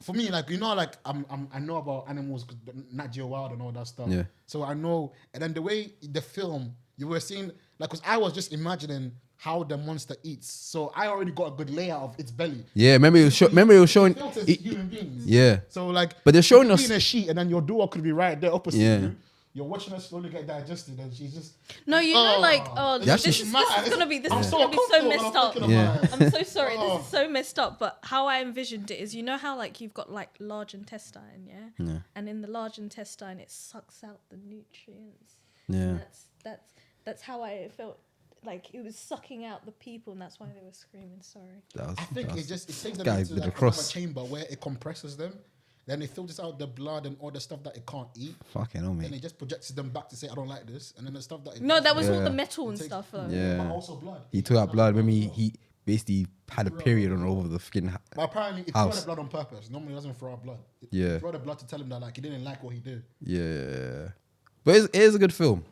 for me, like, you know, like I know about animals, Nat Geo Wild and all that stuff. Yeah. So I know, and then the way the film, you were seeing, like, because I was just imagining how the monster eats. So I already got a good layout of its belly. Yeah, remember it was showing. Filters human beings. Yeah, So like, but they're showing you us. could be in a sheet, and then your door could be right there opposite Yeah. you. you're watching her slowly get digested, and she's just. No, you know, like, Yeah, this she- is gonna be I'm so messed up. Yeah. I'm so sorry. This is so messed up. But how I envisioned it is, you know how like you've got like large intestine, yeah, and in the large intestine it sucks out the nutrients. Yeah. That's how I felt. Like it was sucking out the people, and that's why they were screaming. Sorry. I think it takes them guy into with the like cross. a chamber where it compresses them. Then it filters out the blood and all the stuff that it can't eat. Fucking hell, Then mate. it just projects them back to say, I don't like this. And then the stuff that it No, does, that was all Yeah. the metal and it takes- stuff. Though. Yeah. But also blood. He took out blood. Maybe he basically had a period on over the fucking. But apparently, he threw House. the blood on purpose. Normally, he doesn't throw out blood. Yeah. He threw out the blood to tell him that like he didn't like what he did. Yeah. But it is a good film.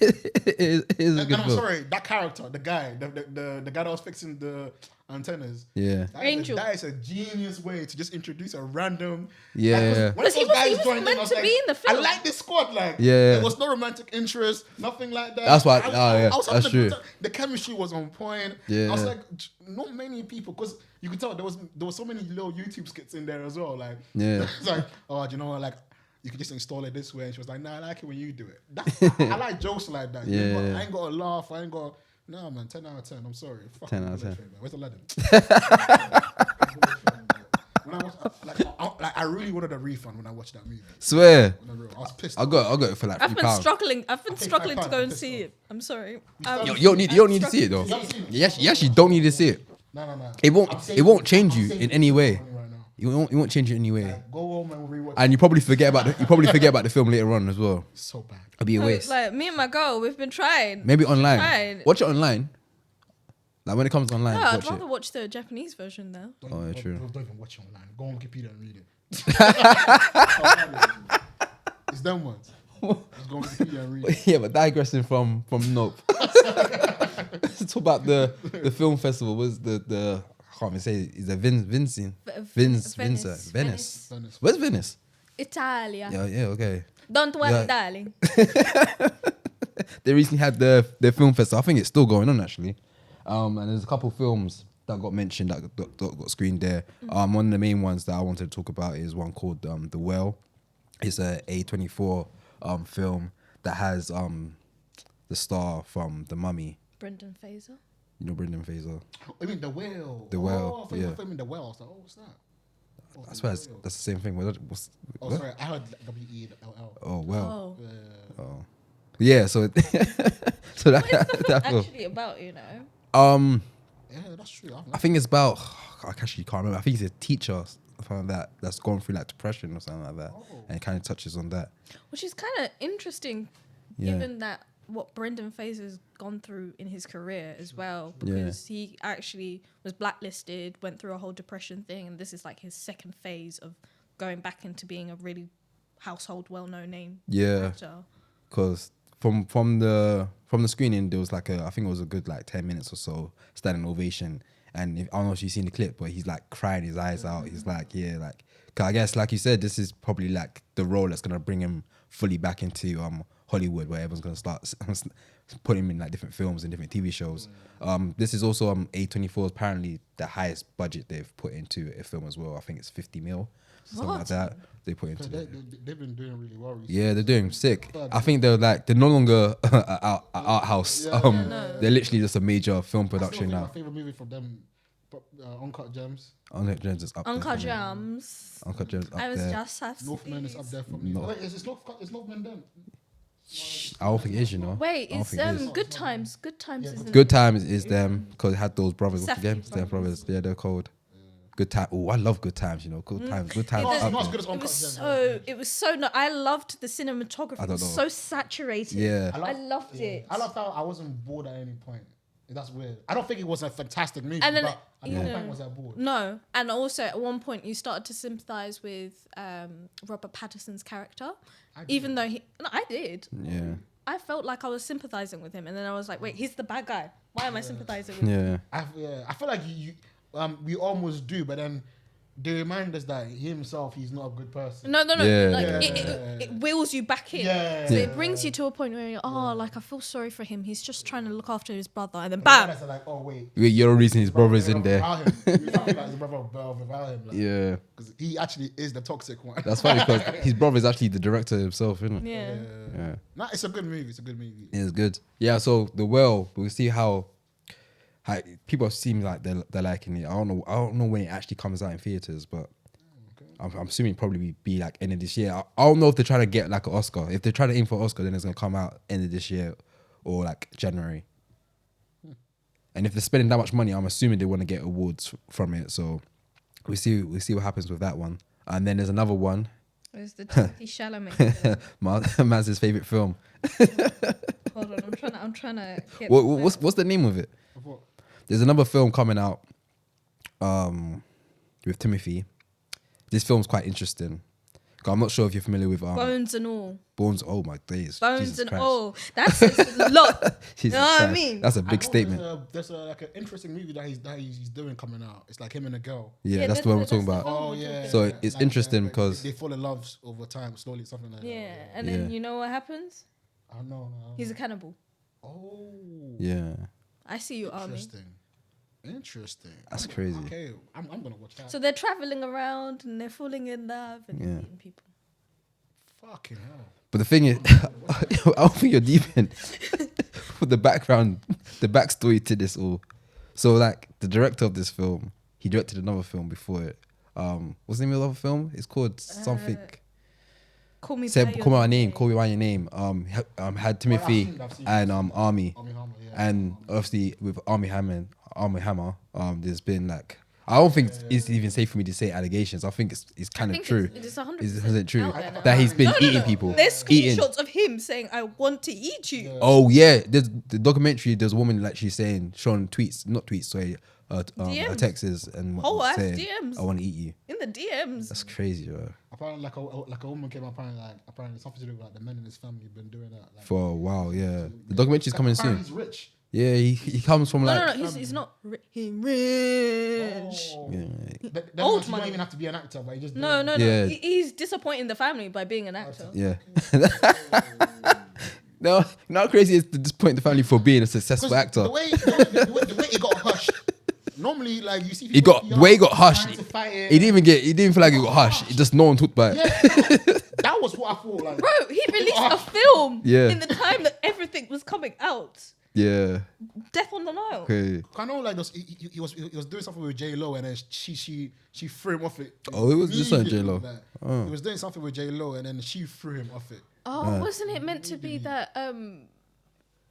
It is a And good I'm film. sorry, that character, the guy, the guy that was fixing the antennas. Yeah. Angel. That is a genius way to just introduce a random. Yeah, Like, 'cause yeah. when Because he those was- guys he was joined in, meant I was to like, be in the film. I like this squad. Like, Yeah. there was no romantic interest, nothing like that. That's why- I yeah, was having that's a good true. time. The chemistry was on point. Yeah. I was like, not many people, because you could tell there was so many little YouTube skits in there as well. Like, Yeah. it's like, oh, do you know what? Like, you could just install it this way. And she was like, nah, I like it when you do it. I like jokes like that. Yeah, But yeah. I ain't got to laugh. I ain't got. No, man, 10 out of 10. I'm sorry. Fuck 10 out of 10. Train, man. Where's Aladdin? When I watched, I really wanted a refund when I watched that movie. Swear. On the real. I was pissed. I got it for like I've £3. been struggling. I've been paid struggling to £5, go I'm and pissed see off. it. I'm sorry. You don't need to see it though. You haven't seen it? You actually don't need to see it. No. It won't. I'm It saving won't it. change I'm you saving in it any for way. money right now. It won't change you in any way. Like, go home and rewatch. And you probably forget about the film later on as well. It's so bad. It'll be a waste. Like me and my girl, we've been trying. Maybe online. Right. Watch it online. Like when it comes online, No, I'd watch rather it. watch the Japanese version though. Oh, yeah, true. Don't even watch it online. Go on Wikipedia and read it. It's them ones. Just go on Wikipedia and read it. Yeah, but digressing from Nope. Let's talk about the film festival. Was the I can't even say it. Is it Venice? Venice. Where's Venice? Italia. Yeah, okay. Don't worry, Yeah. darling. They recently had their film festival. I think it's still going on actually. And there's a couple films that got mentioned that got screened there. One of the main ones that I wanted to talk about is one called The Well. It's a A24 film that has the star from The Mummy. Brendan Fraser. You know Brendan Fraser. I mean, The Whale. The Whale, I thought you were yeah. filming The Whale. I was like, oh, what's that? Oh, I swear that's the same thing. What? Oh, sorry. I heard WELL. Oh well. Oh. Oh. Yeah. So that that film. Actually about, you know. Yeah, that's true. I think it's about. I actually can't remember. I think it's a teacher or something like that that's gone through like depression or something like that, and it kind of touches on that. Which is kind of interesting, Yeah. given that what Brendan Fraser's gone through in his career as well, Yeah. because he actually was blacklisted, went through a whole depression thing, and this is like his second phase of going back into being a really household, well-known name Yeah. actor. Because from the screening there was like I think it was a good like 10 minutes or so standing ovation, and I don't know if you've seen the clip, but he's like crying his eyes out. He's like, yeah, like 'cause I guess like you said, this is probably like the role that's gonna bring him fully back into Hollywood, where everyone's gonna start putting him in like different films and different TV shows. This is also A24 is apparently the highest budget they've put into a film as well. I think it's 50 mil, something like What? that. They put into They've been doing really well recently. yeah, they're doing sick. I think they're no longer an art house. They're literally just a major film production My now. favorite movie from them, Uncut Gems. Uncut Gems is up Uncle there. Jams. Uncut Gems up I was there. just have Northman is up there for me. No. Wait, is Northman them? I don't think it is, you know. Wait, I don't it's think it is. Good Times. Good Times Yeah, is in Good Times is them because it had those brothers. What's Safdie again? Their brothers. Yeah, they're called. Good Time. Oh, I love Good Times. You know, Good Times. Good Times. It is up Not as there. good as It Uncut was Gems. so. It was so. No, I loved the cinematography. I It was don't so know. saturated. Yeah. I loved it. I loved how I wasn't bored at any point. That's weird. I don't think it was a fantastic movie, And then but at no yeah. point was I bored. No, and also at one point you started to sympathize with Robert Pattinson's character, even though I did. Yeah. I felt like I was sympathizing with him, and then I was like, wait, he's the bad guy. Why am I sympathizing with him? Yeah. I feel like we almost do, but then they remind us that he himself, he's not a good person. No. Yeah. Like Yeah. it wheels you back in. Yeah. So Yeah. it brings you to a point where you're, like I feel sorry for him. He's just trying to look after his brother, and then But bam. the like, oh wait, You're the reason his brother's in there. without him. You feel like his brother without him. Like, Yeah. because he actually is the toxic one. That's funny because his brother is actually the director himself, isn't it? Yeah. Yeah. Nah, it's a good movie. It's a good movie. It's good. Yeah, so The Well, we'll see how people seem like they're liking it. I don't know when it actually comes out in theaters, but I'm assuming it'll probably be like end of this year. I don't know if they're trying to get like an Oscar. If they're trying to aim for an Oscar, then it's gonna come out end of this year or like January. And if they're spending that much money, I'm assuming they want to get awards from it. So we see what happens with that one. And then there's another one. It's the Timothy Chalamet. Maz's favorite film. Hold on, I'm trying to get What's the name of it? What? There's another film coming out with Timothy. This film's quite interesting. I'm not sure if you're familiar with Bones and All. Bones. Oh my days. Bones Jesus and Christ. All. That's a lot. Jesus You know what I Christ. mean? That's a big statement. There's like an interesting movie that he's doing coming out. It's like him and a girl. Yeah, that's the one we're talking the about. film Oh we're yeah. talking So about. it's interesting because they fall in love over time, slowly, something like Yeah, that. and then Yeah. you know what happens? I don't know. He's a cannibal. Oh. yeah, I see you, Army. Interesting. that's crazy. Okay, I'm gonna watch that. So they're traveling around and they're falling in love and Yeah. eating people. Fucking hell. But the thing is, I don't think you're deep in with the background, the backstory to this all. So like the director of this film, he directed another film before it. What's the name of the other film? It's called something. Call me Say, by your call me by your name. Call me by your name. Had Timothy I've seen and Army, Army Hammer, yeah. and obviously with Army Hammer, there's been like I don't think it's even safe for me to say allegations. I think it's kind of true. It's 100% Is it true out there now. that he's been No. eating people? There's Eating. screenshots of him saying, "I want to eat you." Oh yeah, there's the documentary. There's a woman like she's saying, showing tweets, not tweets, sorry, her DMs. texts and Whole ass saying, DMs. I want to eat you. In the DMs. That's crazy, bro. Apparently, like a woman came up, apparently something to do with like the men in his family have been doing that. Like, For a while, yeah. The documentary's coming apparently soon. He's rich. Yeah, he comes from like. No, he's not he's rich. Oh. Yeah. Then Old you money. don't even have to be an actor, but he just No. Yeah. He's disappointing the family by being an actor. Yeah. No, not crazy is to disappoint the family for being a successful actor. The way it got hushed. Normally, like you see, He got people the way he got hushed. trying to fight it. He didn't feel like he got hushed. It just no one talked about it. Yeah, that was what I thought. Like, Bro, he released a film Yeah. in the time that everything was coming out. Yeah. Death on the Nile. Okay. I know, like he was doing something with J Lo, and then she threw him off it. Oh, it was just on J.Lo. Like, He was doing something with J Lo, and then she threw him off it. Oh, wasn't it meant to be that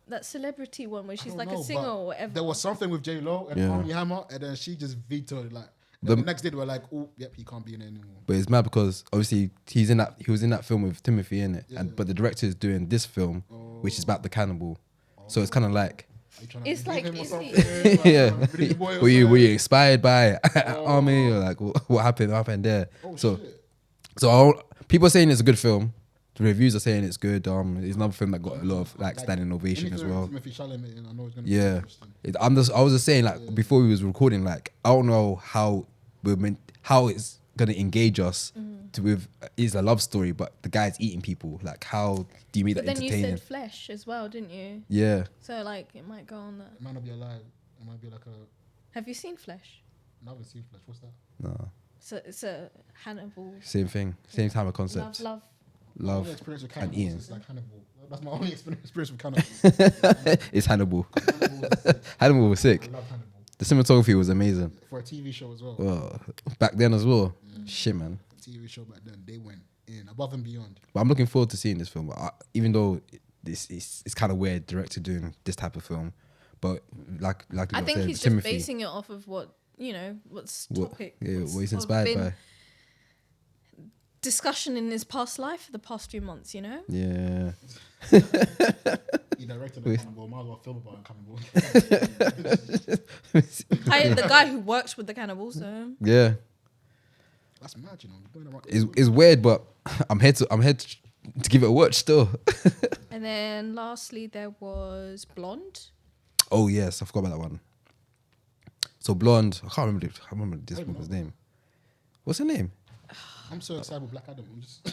that celebrity one where she's I like don't a know, singer but or whatever? There was something with J Lo and Yeah. Armie Hammer, and then she just vetoed it. Like The- the next day, they were like, "Oh, yep, he can't be in it anymore." But it's mad because obviously he was in that film with Timothy in it, and but the director is doing this film, which is about the cannibal. So it's kind of like, Are you trying It's to like, him or is something? he- yeah, Pretty boy or were you something? inspired by Army or like what happened? What happened there? Oh, so shit. people are saying it's a good film. The reviews are saying it's good. It's another film that got a lot of like standing ovation as Anything with well. Timothy Chalamet, I know it's gonna be Yeah, interesting. I was just saying like before we was recording, like I don't know how how it's gonna engage us to with it's a love story, but the guy's eating people. Like how do you make But that then you entertaining? said flesh as well, didn't you? Yeah, So like it might go on that. It might not be alive. It might be like a. Have you seen Flesh? I haven't seen Flesh. What's that? no, So it's a Hannibal. same thing, same type of concept. Love. My only Love experience with and cannibals eating. is like Hannibal. That's my only experience with cannibals. It's Hannibal. Hannibal was sick. Hannibal was I sick. love Hannibal. The cinematography was amazing. For a TV show as well. Well, back then as well. Shit, man. TV show back then, they went in above and beyond. But I'm looking forward to seeing this film. Even though it's kind of weird, director doing this type of film, but like I you think said, he's Timothy, just basing it off of what what's what topic. what he's what's inspired been by. Discussion in his past life for the past few months. Yeah, He directed a cannibal, might as well film about a cannibal. Hired the guy who works with the cannibals. So yeah. That's mad, you know. Going around- It's weird, but I'm here to give it a watch still. and then lastly there was Blonde. Oh yes, I forgot about that one. So Blonde, I can't remember this woman's name. What's her name? I'm so excited with Black Adam. I'm just,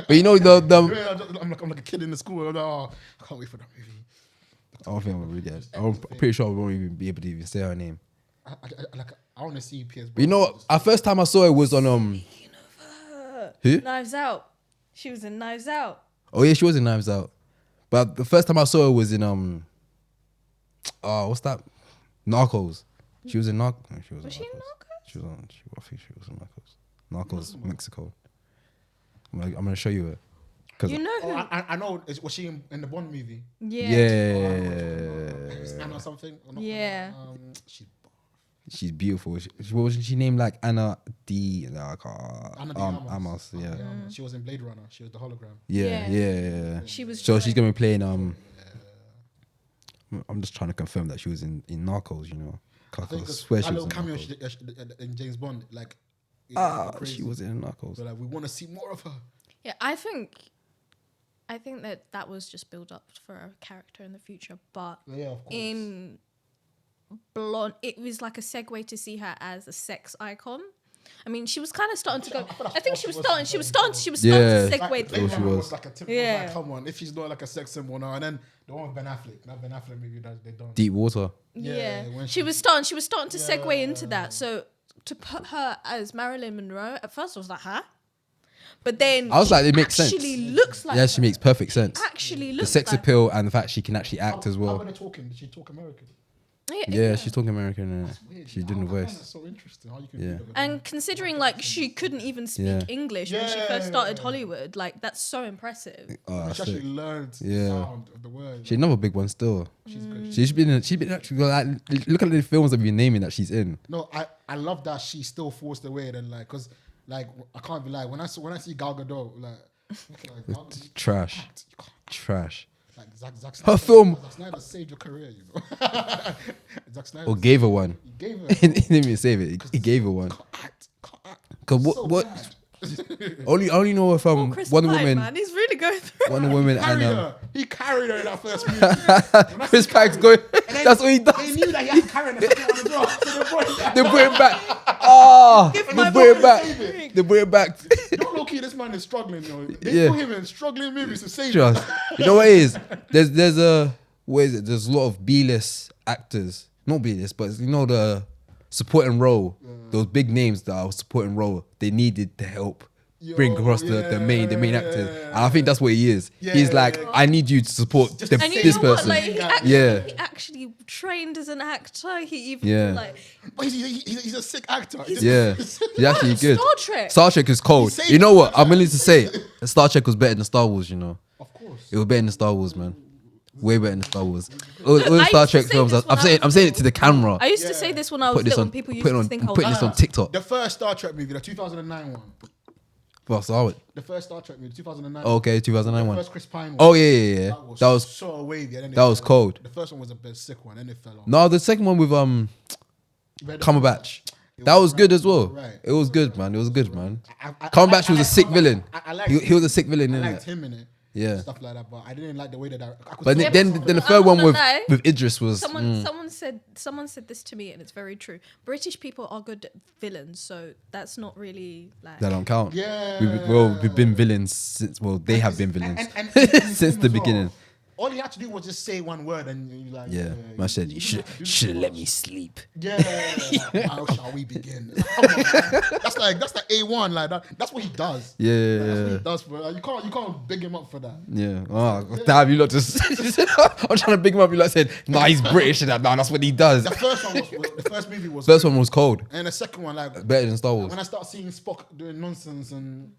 But you know I'm like a kid in the school. I'm like, oh, I can't wait for that movie. I don't think I'm really. I'm pretty sure I won't even be able to even say her name. I want to see PS. But you know what? Our first time I saw it was on Who? Knives Out. She was in Knives Out. Oh yeah, she was in Knives Out. But the first time I saw her was in what's that? Narcos. She was in Narcos. She was Was in she in Narcos. Narcos? She was on. I think she was in Narcos. Narcos, Mexico. I'm gonna show you her. You know who? I know. Was she in the Bond movie? Yeah. Yeah. Anna something? Or not Yeah. Anna, She's beautiful. What was she named? Like Anna D. No, I can't. Anna de Amos. Yeah. She was in Blade Runner. She was the hologram. Yeah. She was. So she's gonna be playing. I'm just trying to confirm that she was in Narcos. You know, I think I swear she that was little in cameo Narcos. in James Bond, like. She was in Narcos. So like, we want to see more of her. Yeah, I think that was just build up for a character in the future, but Yeah, of course. in Blonde, it was like a segue to see her as a sex icon. I mean, she was kind of starting to go. I think she was starting to segue. Like, Oh, she was. like a typical, Yeah. like, come on, if she's not like a sex symbol now, and then the one with Ben Affleck, that Ben Affleck maybe that they don't. Deep Water. Yeah, when she was starting to segue into that. So to put her as Marilyn Monroe, at first I was like, huh? But then I was like, it makes sense. Actually looks like Yeah, she makes perfect sense. Actually The looks sex like appeal and the fact she can actually act as How well. were they talking? Did she talk American? Yeah, she's talking American. Weird. She's doing the voice. That's so interesting. How you can Yeah. do that. And considering like she couldn't even speak Yeah. English when she first started Hollywood, like that's so impressive. Oh, She actually learned the Yeah. sound of the word. she's another big one still. She's good. She's been actually like, look at the films that we're naming that she's in. No, I love that she still forced away and like, cause like I can't be like when I see Gal Gadot like Gal Gadot, Trash. you can't- Trash. like Zack Her Snyder, film- Zack Snyder saved your career, you know. Zack Snyder Or gave her one. he gave her. He didn't even save it. He gave her one. Can't act. Cause So what? bad. I only know if Chris Wonder Pine, Woman, man, he's really going through. Wonder Woman, Carried and her. He carried her in that first movie. Chris Pine's going. then That's what he They does. knew that he had to carry her in the second one as well. So they brought it They bring it back. Oh, they my bring it boy back. save it. They bring it back. Don't look here, this man is struggling, you know. They Yeah. put him in struggling movies to save Trust. You know what it is? There's a what is it? There's a lot of B-list actors, not B-list, but you know the supporting role. Those big names that are supporting role. They needed the help. Bring across the main actors. And I think that's what he is. He's like, I need you to support Just the, to And you this know what? person. Like, Yeah. he actually trained as an actor. He even Yeah. like But he's a sick actor. Yeah, he's actually good. Star Trek. Star Trek is cold. saved You know what? Star I'm willing to say Star Trek was better than Star Wars. You know, Of course. it was better than Star Wars, man. Way better than Star Wars. All the I Star used to Trek say films. this when I'm saying it to the camera. I used to say this when I was Put this little. on. When people used Put it to on. think I was Putting this on like, TikTok. The first Star Trek movie, the 2009 one. Well, so The first Star Trek movie, 2009. okay, 2009 The one. first Chris Pine one. Oh yeah. That was so wavy. And then that was cold. The first one was a bit sick one, and it fell off. No, the second one with Cumberbatch. That was good as well. Right. It was good, man. It was good, man. I Cumberbatch was a liked sick Cumberbatch. villain. I liked He was a sick villain, I innit? liked him in it. Yeah. Stuff like that, but I didn't like the way that I could But tell- then the I'm third one not with gonna lie. Idris was. someone said this to me, and it's very true. British people are good at villains, so that's not really like. That don't count. Yeah. We've been villains since. Well, they have been villains and since the as well. beginning. All you had to do was just say one word, and you like. Yeah, man said you should let me sleep. Yeah. How shall we begin? Come on, man. That's the A1 like that. That's what he does. Yeah, That's what yeah, he does, bro. You can't big him up for that. yeah. Oh, damn, you lot just. I'm trying to big him up. You lot said, nah, he's British and that. Nah, that's what he does. The first one was the first movie was. First one was cold, And the second one, like better than Star Wars. when I start seeing Spock doing nonsense and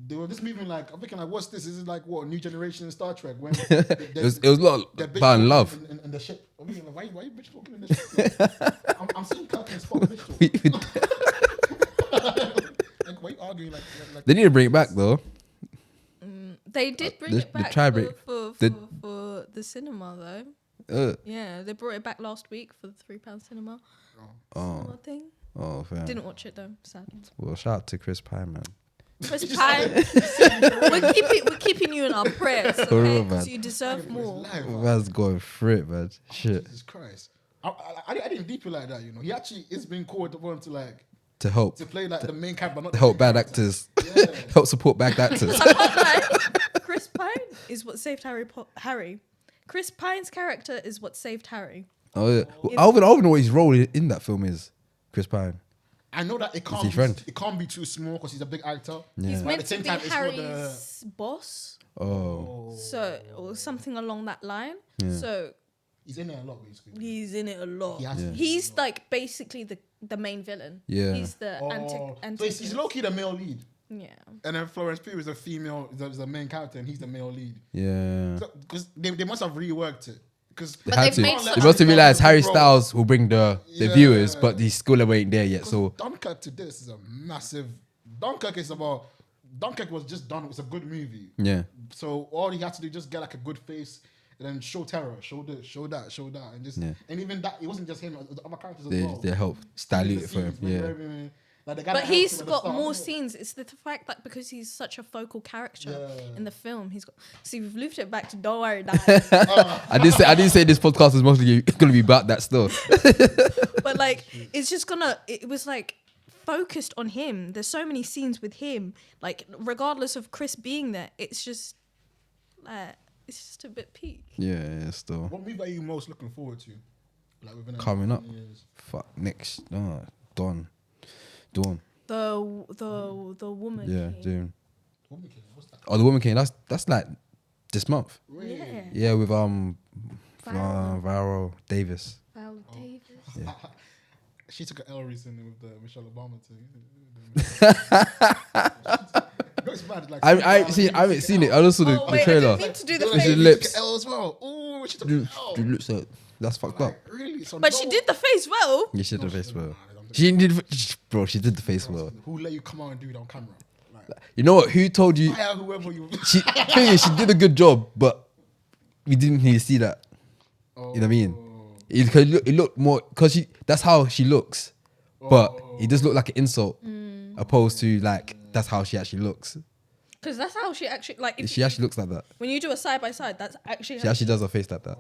they were just moving like I'm thinking like what's this? Is it like what new generation Star Trek when It was a lot about love. in the ship. I'm thinking, like, why you bitch talking in the ship? I'm seeing Kirk and Spock bitch talking. Like why you arguing like They need to bring it back though. They did bring the- it the back tri-break. for the cinema though. Yeah, they brought it back last week for the £3 cinema. Cinema thing. Oh, fair. Didn't watch it though. Sad. Well, shout out to Chris Pine, man. Chris Pine, we're keeping you in our prayers, For real, okay? man. Because you deserve more. Man's going for it, man. Shit. Jesus Christ. I didn't deep it like that, you know. He actually is being called upon to like to help to play like the main character, but not the help main bad character. actors, Yeah. help support bad actors. I can't lie. Chris Pine is what saved Harry. Chris Pine's character is what saved Harry. Oh, yeah. Well, I don't know what his role in that film is. Chris Pine. I know that it his friend? can't be too small because he's a big actor. Yeah. He's But at meant the to same be time, it's not Harry's boss, Oh, so or something along that line. Yeah. So He's in there a lot, basically. he's in it a lot. He has to be He's in it a lot. like basically the main villain. Yeah. He's the So he's low key the male lead, Yeah. and then Florence Pugh is the female, is the main character, and he's the male lead. yeah. Because they must have reworked it. Because They But had they've to. made They such must have a- realized Harry Bro. Styles will bring the Yeah. viewers, but he's still ain't there yet. So Dunkirk to this is a massive. Dunkirk is about. Dunkirk was just done. It's a good movie. yeah, So all he had to do just get like a good face and then show terror, show this, show that, and just Yeah. and even that it wasn't just him, the other characters as they well. help dilute it for him. Yeah, Like the guy But that he's helps him at the got start, more isn't it? scenes. It's the fact that because he's such a focal character Yeah. in the film, he's got. See, we've looped it back to don't worry, Dad. I didn't say this podcast is mostly gonna be about that still. But like, it's just gonna. It was like focused on him. There's so many scenes with him. Like, regardless of Chris being there, it's just a bit peak. Yeah, still What movie are you most looking forward to? Like within the Coming next up. 10 years? fuck next. Dawn. The woman. Yeah, King. June. Woman King, what's that? Oh, the Woman King. That's like this month. Really? Yeah. Yeah, with Viola. Varo Davis. Viola Davis. Yeah. She took an L recently with the Michelle Obama thing. No, it's mad, like, I haven't seen it. I just saw the, Oh the wait, I trailer. didn't mean to do She the It's face. your lips. took an L as well. Oh, she took Dude, an L. dude looks like that's fucked up. Like, really? So But no- she did the face well. You should have the face well. Nah, She did, bro. She did the face well. Who let you come out and do it on camera? Like, You know what? Who told you? fire whoever you. Thing is, she did a good job, but we didn't really see that. You know what I mean? It looked more because that's how she looks, but it does look like an insult, opposed to like that's how she actually looks. Because that's how she actually like. If She actually looks like that. when you do a side by side, that's actually. She actually does her face like that.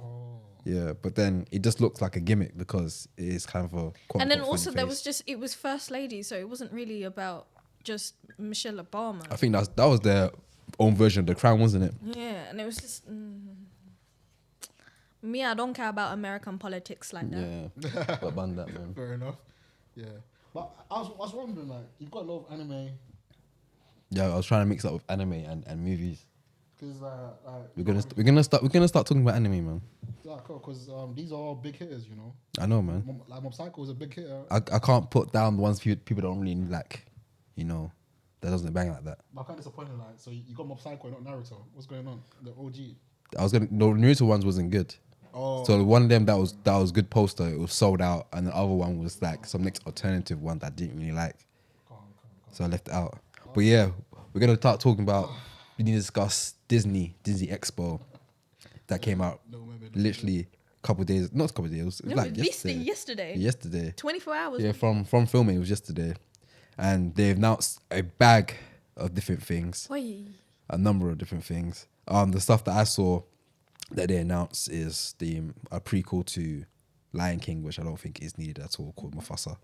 Yeah, but then it just looks like a gimmick because it is kind of a. quote, And then unquote, also funny there face. was just it was first lady, so it wasn't really about just Michelle Obama. I think that was their own version of the Crown, wasn't it? Yeah, and it was just me. I don't care about American politics like that. Yeah, but bun that man. Fair enough. Yeah, but I was wondering, like, you've got a lot of anime, Yeah, I was trying to mix up with anime and movies. because We're gonna start talking about anime, man. yeah, cool, because these are all big hitters, you know. I know, man. Like Mob Psycho is a big hitter. I can't put down the ones people don't really like, you know, that doesn't bang like that. But I'm kind of disappointed, like, so you got Mob Psycho, not Naruto. What's going on? The OG. The Naruto ones wasn't good. Oh, So one of them that was good poster, it was sold out, and the other one was like some next alternative one that I didn't really like, so I left it out. But yeah, we're gonna start talking about. We need to discuss Disney Expo that came out literally a couple of days, not a couple of days. It was No, like at least yesterday. Yesterday. 24 hours. Yeah, from filming, it was yesterday, and they announced a bag of different things, Oi. a number of different things. The stuff that I saw that they announced is a prequel to Lion King, which I don't think is needed at all, called Mufasa.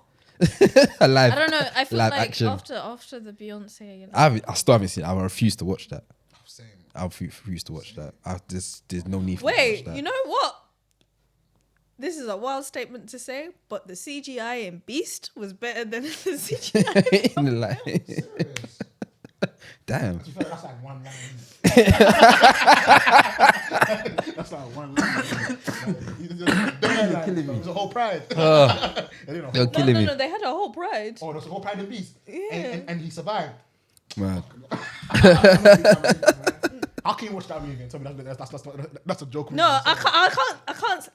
I don't know. I feel live like action. after the Beyonce, you know, I still haven't seen it. I refuse to watch that. same. I refuse to watch that. There's no need for me to wait, watch that. you know what? This is a wild statement to say, but the CGI in Beast was better than the CGI. In the light. Damn. I feel like that's like one line. That's like one line. There's a whole pride. You're killing me. No, they had a whole pride. Oh, there's a whole pride in Beast. Yeah. And he survived. Man. How can you watch that movie and tell me that's a joke? No, movie?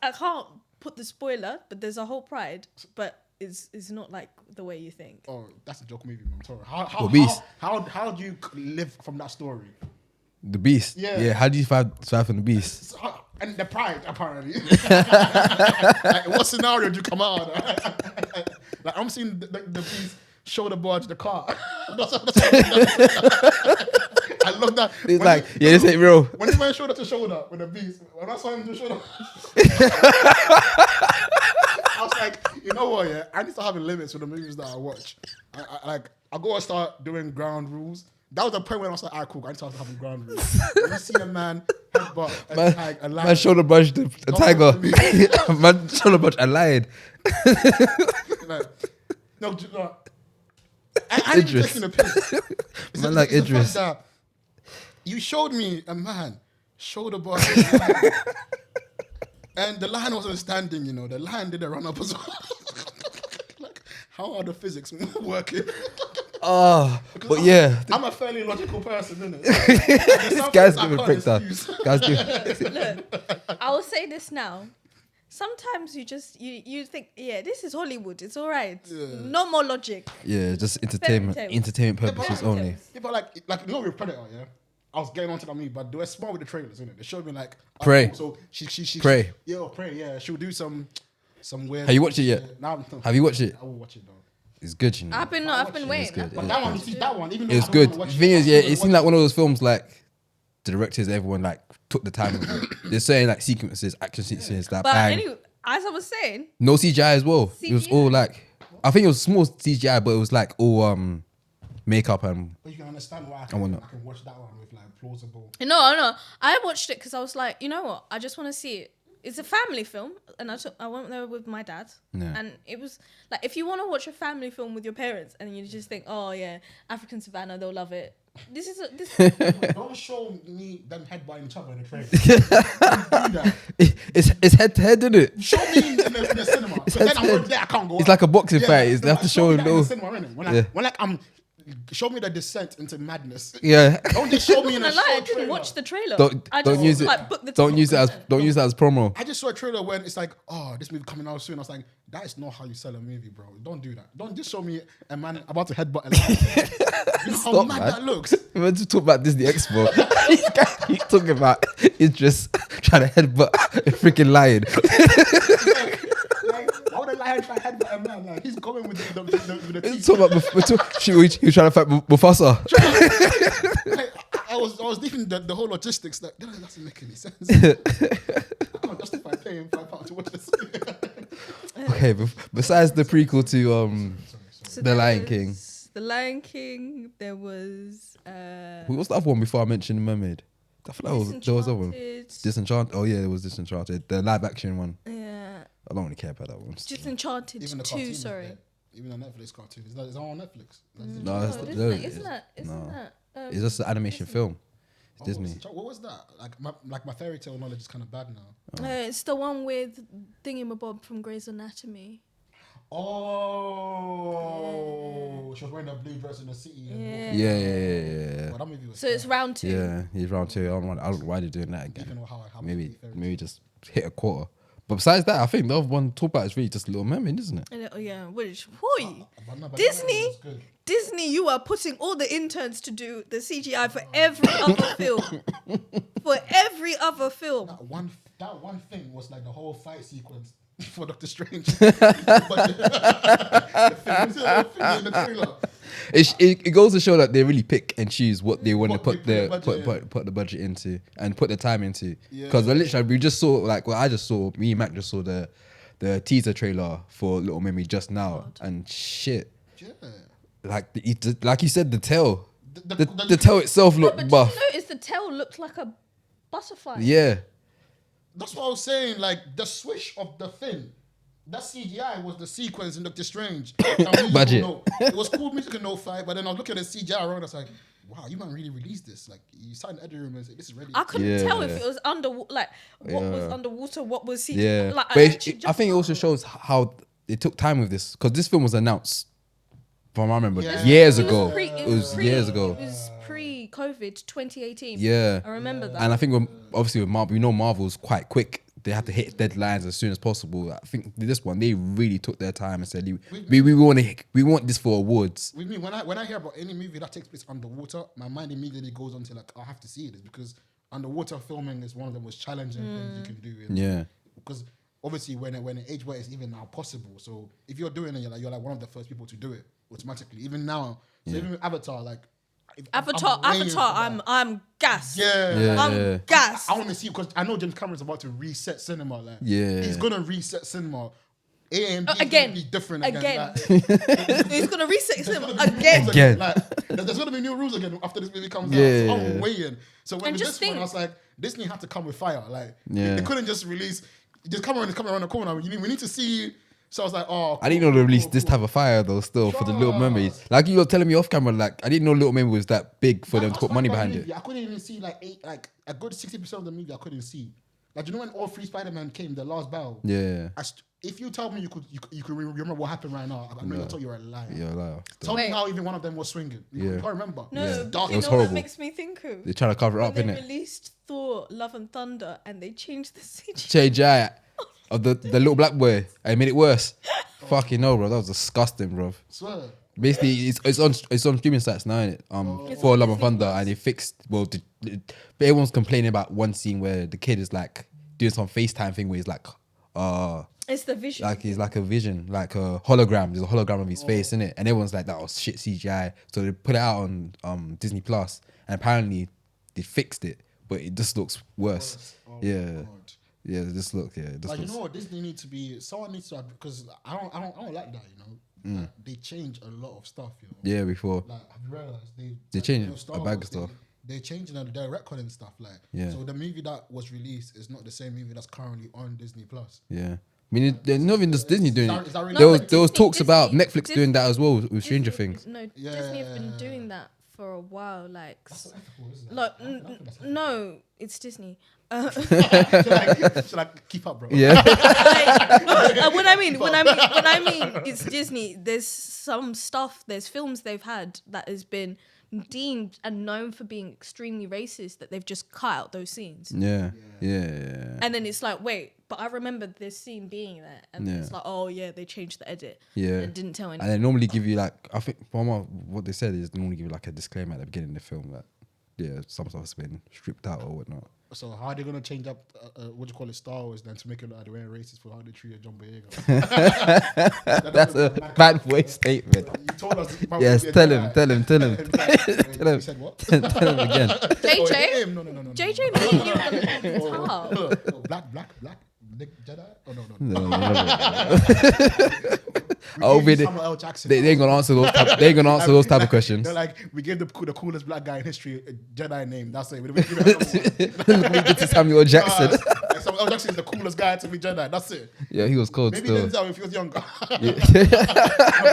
I can't put the spoiler, but there's a whole pride, but it's not like the way you think. Oh, that's a joke movie, man. I'm sorry. Well, Beast. How do you live from that story? The Beast. Yeah. Yeah. How do you survive from the Beast? And the pride, apparently. Like, what scenario do you come out of? Like, I'm seeing the Beast shoulder barge the car. I love that. It's like, yeah, this ain't real. When he went shoulder to shoulder with the Beast, when I saw him do shoulder, I was like, You know what? Yeah, I need to have limits for the movies that I watch. I go and start doing ground rules. That was the point when I was like, alright, cool. I need to start having ground rules. When you see a man headbutt a tag, a lion, Man shoulder brushed a tiger. Man shoulder brushed a lion. like, no, do not. I ain't even Idris. taking a piss. Man like the fact Idris. that you showed me a man shoulder bar, and the lion wasn't standing. You know, the lion didn't run up as well. Like, how are the physics working? Oh, but yeah. I'm a fairly logical person, innit? This guy's giving a breakdown. Guys, Look, I will say this now. Sometimes you think, yeah, this is Hollywood. It's all right. Yeah. No more logic. yeah, just entertainment purposes only. Yeah, but like you know with Predator, yeah. I was getting onto that movie, but they were smart with the trailers, innit? They showed me like Prey. So she Prey. Prey. Yeah, she'll do some weird. Have you watched it yet? No, Have you watched it? I will watch it though. It's good, you know. I've been waiting. good. But that one, you see that one, even though It was I don't good. wanna The watch thing is, yeah, I it still seemed wanna like one of those films like the directors, everyone like took the time. With it. There's certain like sequences, action sequences that But bang. anyway, as I was saying, No CGI as well. It was all like, I think it was small CGI, but it was like all makeup and But you can understand why I wanna- can watch that one with like plausible. no, I watched it because I was like, you know what? I just want to see it. It's a family film, and I went there with my dad, Yeah. and it was like if you want to watch a family film with your parents, and you just think, oh yeah, African Savannah, they'll love it. This is Don't show me them headbutting each other in the trailer. Don't do that. it's head to head, isn't it? Show me in the cinema. But then I'm already there. I can't go. It's like a boxing fight. It's, no, they have to show me that in no. the cinema, innit? When I'm show me the descent into madness. Yeah. Don't just show me in a I short didn't trailer. watch the trailer. I Don't just, use it. like, booked the Don't ticket use it as content. don't use that as promo. I just saw a trailer when it's like, oh, this movie coming out soon. I was like, that is not how you sell a movie, bro. Don't do that. Don't just show me a man about to headbutt a lion. You know how Stop, mad man. that looks. We meant to talk about Disney Expo. This guy keeps talking about Idris trying to headbutt a freaking lion. Like, why would a lion try to headbutt a man? Like, he's coming with the teeth. Talk about he was trying to fight Mufasa. Like, I was thinking the whole logistics. Like, that doesn't make any sense. I can't justify paying £5 to watch this. Okay, besides the prequel to So The there Lion was King. The Lion King. There was What's the other one before I mentioned the Mermaid? I thought there was other one. Disenchanted. Disenchanted. Oh yeah, it was Disenchanted. The live action one. Yeah, I don't really care about that one. Disenchanted Even the 2. cartoon is Sorry. there. Even the Netflix cartoon. Is that on Netflix? No, it's, Isn't that? it's just an animation film. It's Disney. What was that? Like my fairy tale knowledge is kind of bad now. It's the one with Thingamabob from Grey's Anatomy. Oh, she was wearing a blue dress in the city. Yeah. Yeah. Well, that movie was So it's round 2. Yeah, he's round 2. I don't know why they're doing that Even again. how Maybe just hit a quarter. But besides that, I think the other one to talk about is really just Little Mermaid, isn't it? And yeah, which But Disney? that was good. Disney, you are putting all the interns to do the CGI for every other film. For every other film. That one thing was like the whole fight sequence for Doctor Strange. It goes to show that they really pick and choose what they want to What put they their put the budget put the budget into and put the time into. Yeah. Because literally we just saw me and Mac just saw the teaser trailer for Little Mermaid just now and shit. Yeah. Like you said, the tail. The The tail itself But looked did buff. you notice the tail looked like a butterfly? Yeah. That's what I was saying. Like the swish of the fin, that CGI was the sequence in Doctor Strange. Budget. It was cool musical no fight, but then I was looking at the CGI around. I was like, wow, you man really released this. Like you signed the editing room and said, this is ready. I couldn't Yeah. tell if it was what was Yeah. underwater, what was CGI. Yeah. Like, But I think it also shows how they took time with this because this film was announced, from I remember, Yeah. years It was ago. pre- It was years ago. It was pre-COVID, 2018. Yeah. I remember that. And I think obviously with Marvel, Marvel's quite quick. They had to hit deadlines as soon as possible. I think this one they really took their time and said, "We want this for awards." With me, when I hear about any movie that takes place underwater, my mind immediately goes on to like, I have to see it because underwater filming is one of the most challenging things you can do. Yeah. Because obviously when an age where it's even now possible. So if you're doing it, you're like one of the first people to do it automatically. Even now, so even with Avatar, like Avatar, waiting for that. I'm gassed. Yeah. I'm gassed. I want to see because I know James Cameron's about to reset cinema. Like, Yeah. he's gonna reset cinema. A and B is Again. gonna be different Again. Like, He's gonna reset him there's gonna be again. rules Again. Like, there's gonna be new rules again after this movie comes Yeah. out. So I'm waiting. So when And with just this one, think- I was like, Disney had to come with fire. Like, Yeah. they couldn't just release. Just come around the corner. We need to see you. So I was like, oh. I didn't know they released this type of fire though. Still for the Little Mermaid, like you were telling me off camera, like I didn't know Little Mermaid was that big for them to put money behind it. I couldn't even see like a good 60% of the movie. I couldn't see. Like, you know when all three Spider-Man came, the last battle. Yeah, If you tell me you could remember what happened right now, I'm not gonna tell you you're a liar. yeah, like, Tell me Wait. how even one of them was swinging. You can't remember. No, It's dark. you It was know horrible. what makes me think of? they're trying to cover it When up, they innit? released Thor: Love and Thunder and they changed the CGI. JJ of the little black boy. I made it worse. Fucking no, bro. That was disgusting, bro. Swear. Basically, it's on streaming sites now, innit? It's For on Love and Disney Thunder, Plus. and they fixed. Well, everyone's complaining about one scene where the kid is like doing some FaceTime thing where he's like, It's the vision. like he's like a vision, like a hologram. There's a hologram of his face in it, and everyone's like, "That was shit CGI." So they put it out on Disney Plus, and apparently they fixed it, but it just looks worse. Oh, Yeah, God. yeah, it just looks. Yeah, it just Like, you looks. know what, Disney needs to be. Someone needs to, because I don't like that. You know, like, they change a lot of stuff. You know. Yeah, before. Like, have you realized They like, changed you know, Star a bag of Wars, stuff. They're changing their record and stuff. Like, Yeah. so the movie that was released is not the same movie that's currently on Disney Plus. Yeah. I mean, they're not even just Disney doing it. Is that really There was Disney- talks about Disney- Netflix doing that as well with Stranger Things. No, Yeah. Disney have been doing that for a while. Like, Ethical, isn't it? like I don't think that's no, it's Disney. should I keep up, bro? Yeah. When I mean it's Disney, there's some stuff, there's films they've had that has been deemed and known for being extremely racist that they've just cut out those scenes. Yeah. And then it's like, wait, but I remember this scene being there, and Yeah. it's like, oh yeah, they changed the edit. Yeah. And didn't tell And anyone. they normally give you like, I think what they said is they normally give you like a disclaimer at the beginning of the film that some stuff has been stripped out or whatnot. So how are they gonna change up what do you call it, Star Wars, then to make it like they weren't racist for how they treated John Boyega? That's a bad boy statement. You told us. Yes, tell him. Tell him. him. You said what? Tell him again. JJ? No. JJ, no, you were gonna No, black Nick Jedi. Oh no. Oh, We gave they, Samuel L. Jackson. they ain't gonna answer those. They ain't gonna answer those type of questions. They're like, we gave the coolest black guy in history a Jedi name. That's it. We didn't give it another one. We did to Samuel Jackson. Like, Samuel L. Jackson is the coolest guy to be Jedi. That's it. Yeah, he was cold Maybe still. Denzel if he was younger. Yeah.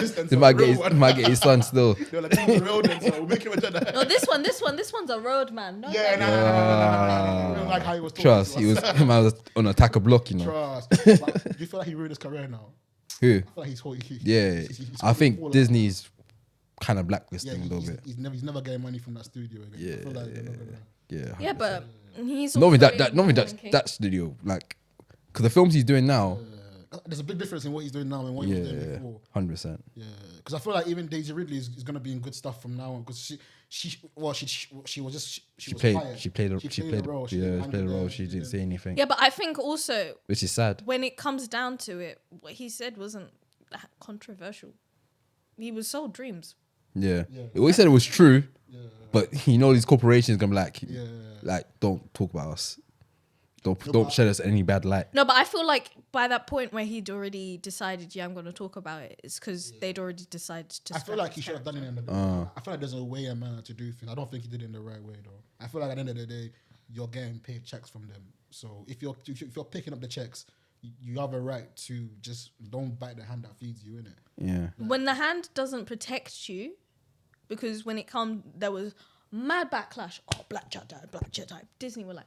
This Denzel, He might real get one. his son still. They're like, he's the real Denzel. We'll make him a Jedi. No, this one's a road man. No, Yeah, no. We don't like how he was talking Trust, to he us. was him. I was on attack a block, you know. Trust. But do you feel like he ruined his career now? Who? I feel like Yeah, he's I think fallen. Disney's kind of Yeah, blacklisting a little he's, bit. he's never getting money from that studio again. I feel like they're not gonna- Yeah, Yeah, but he's not only also that, in not only Lion King. that studio, like, because the films he's doing now, There's a big difference in what he's doing now and what he was doing yeah, before. 100%. Yeah, because I feel like even Daisy Ridley is going to be in good stuff from now on. Because she was just She was played, quiet. she played, a role. yeah, didn't she played a handle role. the- She didn't say anything, Yeah, but I think also which is sad. when it comes down to it, what he said wasn't that controversial. He was sold dreams. Yeah, Yeah. he always said it was true, Yeah, but you know these corporations gonna be like, yeah. like, don't talk about us, don't but- shed us any bad light. No, but I feel like by that point where he'd already decided, yeah, I'm going to talk about it, it's because they'd already decided to. I feel scrap like he his should have done it in the. I feel like there's a way a man to do things. I don't think he did it in the right way though. I feel like at the end of the day, you're getting paid checks from them. So if you're picking up the checks, you have a right to just don't bite the hand that feeds you, innit? Yeah, When the hand doesn't protect you, because when it come, there was mad backlash. Oh, Black Jedi. Disney were like.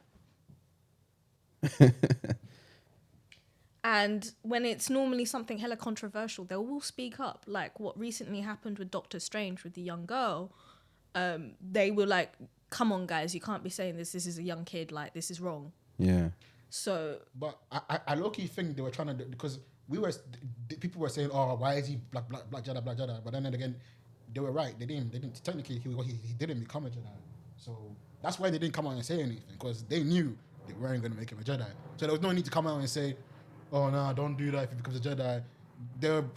And when it's normally something hella controversial, they will speak up. Like what recently happened with Doctor Strange with the young girl. They were like, come on, guys, you can't be saying this. This is a young kid. Like, this is wrong. yeah, So, But I low-key think they were trying to do, because people were saying, oh, why is he black Jedi? But then again, they were right. They didn't technically he didn't become a Jedi. So that's why they didn't come out and say anything, because they knew they weren't going to make him a Jedi. So there was no need to come out and say, oh no, don't do that if he becomes a Jedi.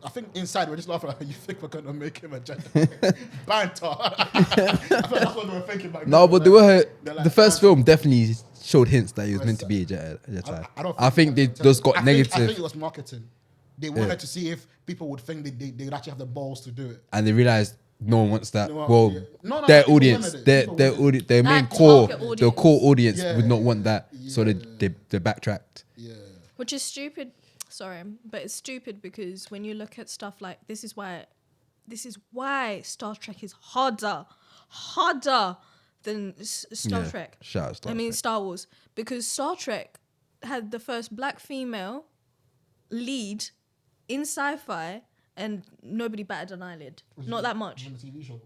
I think inside they were just laughing like, you think we're going to make him a Jedi? Banter. I feel like that's what they were thinking back no, then. but they were they're like, the first film definitely showed hints that he was meant to be a Jedi. I don't I think they just got I negative. think it was marketing. They wanted to see if people would think they'd actually have the balls to do it. And they realized no one wants that. You know what? Well, Yeah. No, their people audience, wanted it. their People wanted their main That core, target their core audience Yeah. would not want that. So they backtracked. Yeah. Which is stupid. Sorry, but it's stupid because when you look at stuff like this is why Star Trek is harder than Star Yeah. Trek. Shout out Star Trek. Star Wars, because Star Trek had the first black female lead in sci-fi, and nobody batted an eyelid. Not that much. In the TV show.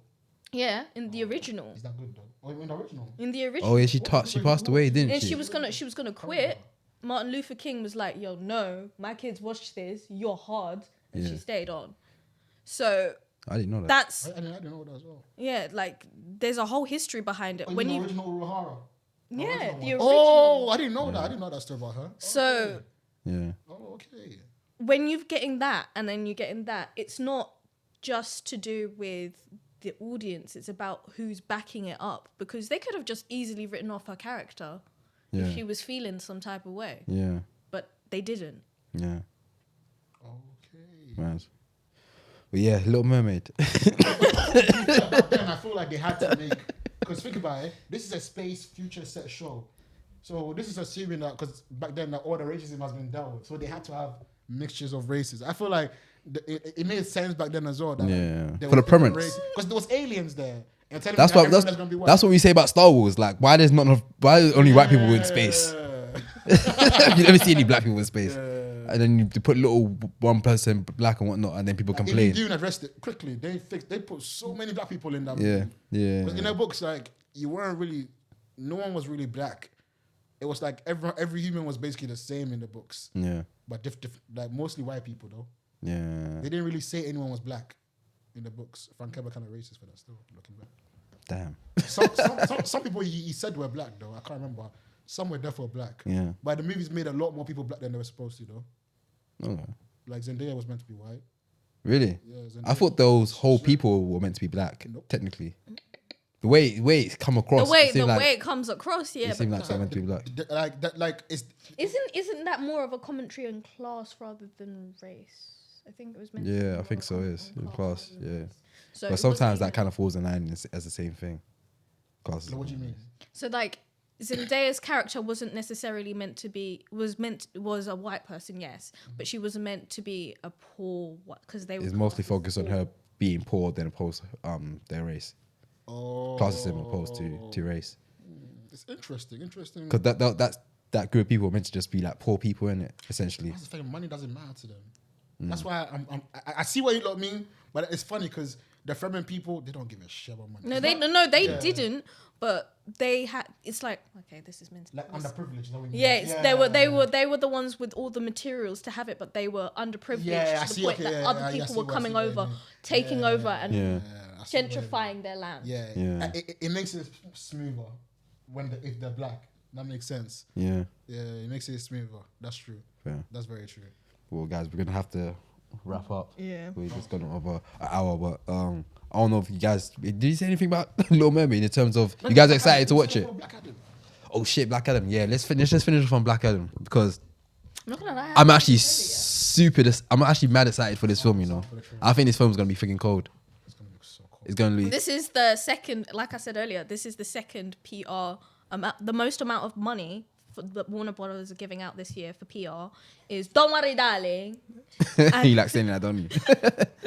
Yeah, in the original. Is that good though? Oh, in the original. In the original. Oh yeah, she passed away, didn't And she? she was gonna quit. Martin Luther King was like, "Yo, no, my kids watch this. You're hard," and she Yeah. stayed on. So I didn't know that. that's I didn't know that as well. yeah, like there's a whole history behind it. Oh, when the you original Urahara. yeah, one. the original. Oh, I didn't know that. I didn't know that story about her. So Yeah. Oh, okay. when you're getting that and then you're getting that, it's not just to do with the audience. It's about who's backing it up, because they could have just easily written off her character Yeah. if she was feeling some type of way, Yeah. but they didn't. Yeah. Okay. Man. But yeah, Little Mermaid. Back then, I feel like they had to make, because think about it, this is a space future set show. So this is assuming that, because back then that all the racism has been dealt with, so they had to have mixtures of races. I feel like it made sense back then as well. That Yeah. For the premise. because there was aliens there. And telling That's me what that everyone gonna be white. that's what we say about Star Wars. Like, why there's not enough, why are only white people in space? You never see any black people in space. And then you put little one person black and whatnot, and then people Even complain. Dune addressed it quickly. They put so many black people in that Yeah, movie. yeah. Because in their books, like, you weren't really, no one was really black. It was like every human was basically the same in the books, Yeah, but like mostly white people though. yeah. They didn't really say anyone was black in the books. Frank Herbert kind of racist for that still, looking back. Damn. Some people he said were black though. I can't remember. Some were definitely black. Yeah. But the movies made a lot more people black than they were supposed to though. Okay. Like Zendaya was meant to be white. Really? Yeah, I thought those whole people were meant to be black. Nope. Technically, the way it's come across, The way it seemed like, it comes across, yeah. it seemed But like they're meant to be black. Like that, like it's isn't that more of a commentary on class rather than race? I think it was meant. to be Yeah, I more think of a so. comment Is on in class. rather than Yeah, race. So but it sometimes wasn't that even- kind of falls in line as the same thing. Class. what do you mean? So like Zendaya's character wasn't necessarily meant to be was a white person, yes, but she was meant to be a poor because they were It's mostly focused on her being poor than opposed their race. Oh, Classism opposed to race. It's interesting. Because that group of people are meant to just be like poor people, innit? Essentially. That's the thing. Money doesn't matter to them. Mm. That's why I see what you lot mean, but it's funny because the Fremen people, they don't give a shit about money. No, It's they not- didn't, but they had. It's like, okay, this is meant to. like underprivileged. Know what I mean? Yeah, they were the ones with all the materials to have it, but they were underprivileged Yeah, I to the see, point okay, that yeah, other yeah, I people see were what- I coming see what you over, mean. taking over, and Yeah. I see what you mean. gentrifying their land. Yeah, Yeah. It makes it smoother if they're black. That makes sense. Yeah. Yeah, it makes it smoother. That's true. Yeah. That's very true. Well, guys, we're gonna have to wrap up. Yeah. We're just gone over an hour, but I don't know if you guys did you say anything about Little Mermaid in terms of you guys are excited to watch it? Black Adam. Oh shit, Black Adam. Yeah, let's finish off on Black Adam because I'm not gonna lie. I'm actually I'm actually mad excited for this film. You know, I think this film's gonna be freaking cold. It's gonna look so cool. It's gonna be. This is the second, like I said earlier, this is the second PR amount, the most amount of money that Warner Brothers are giving out this year for PR is "Don't Worry, Darling." You like saying that, don't you?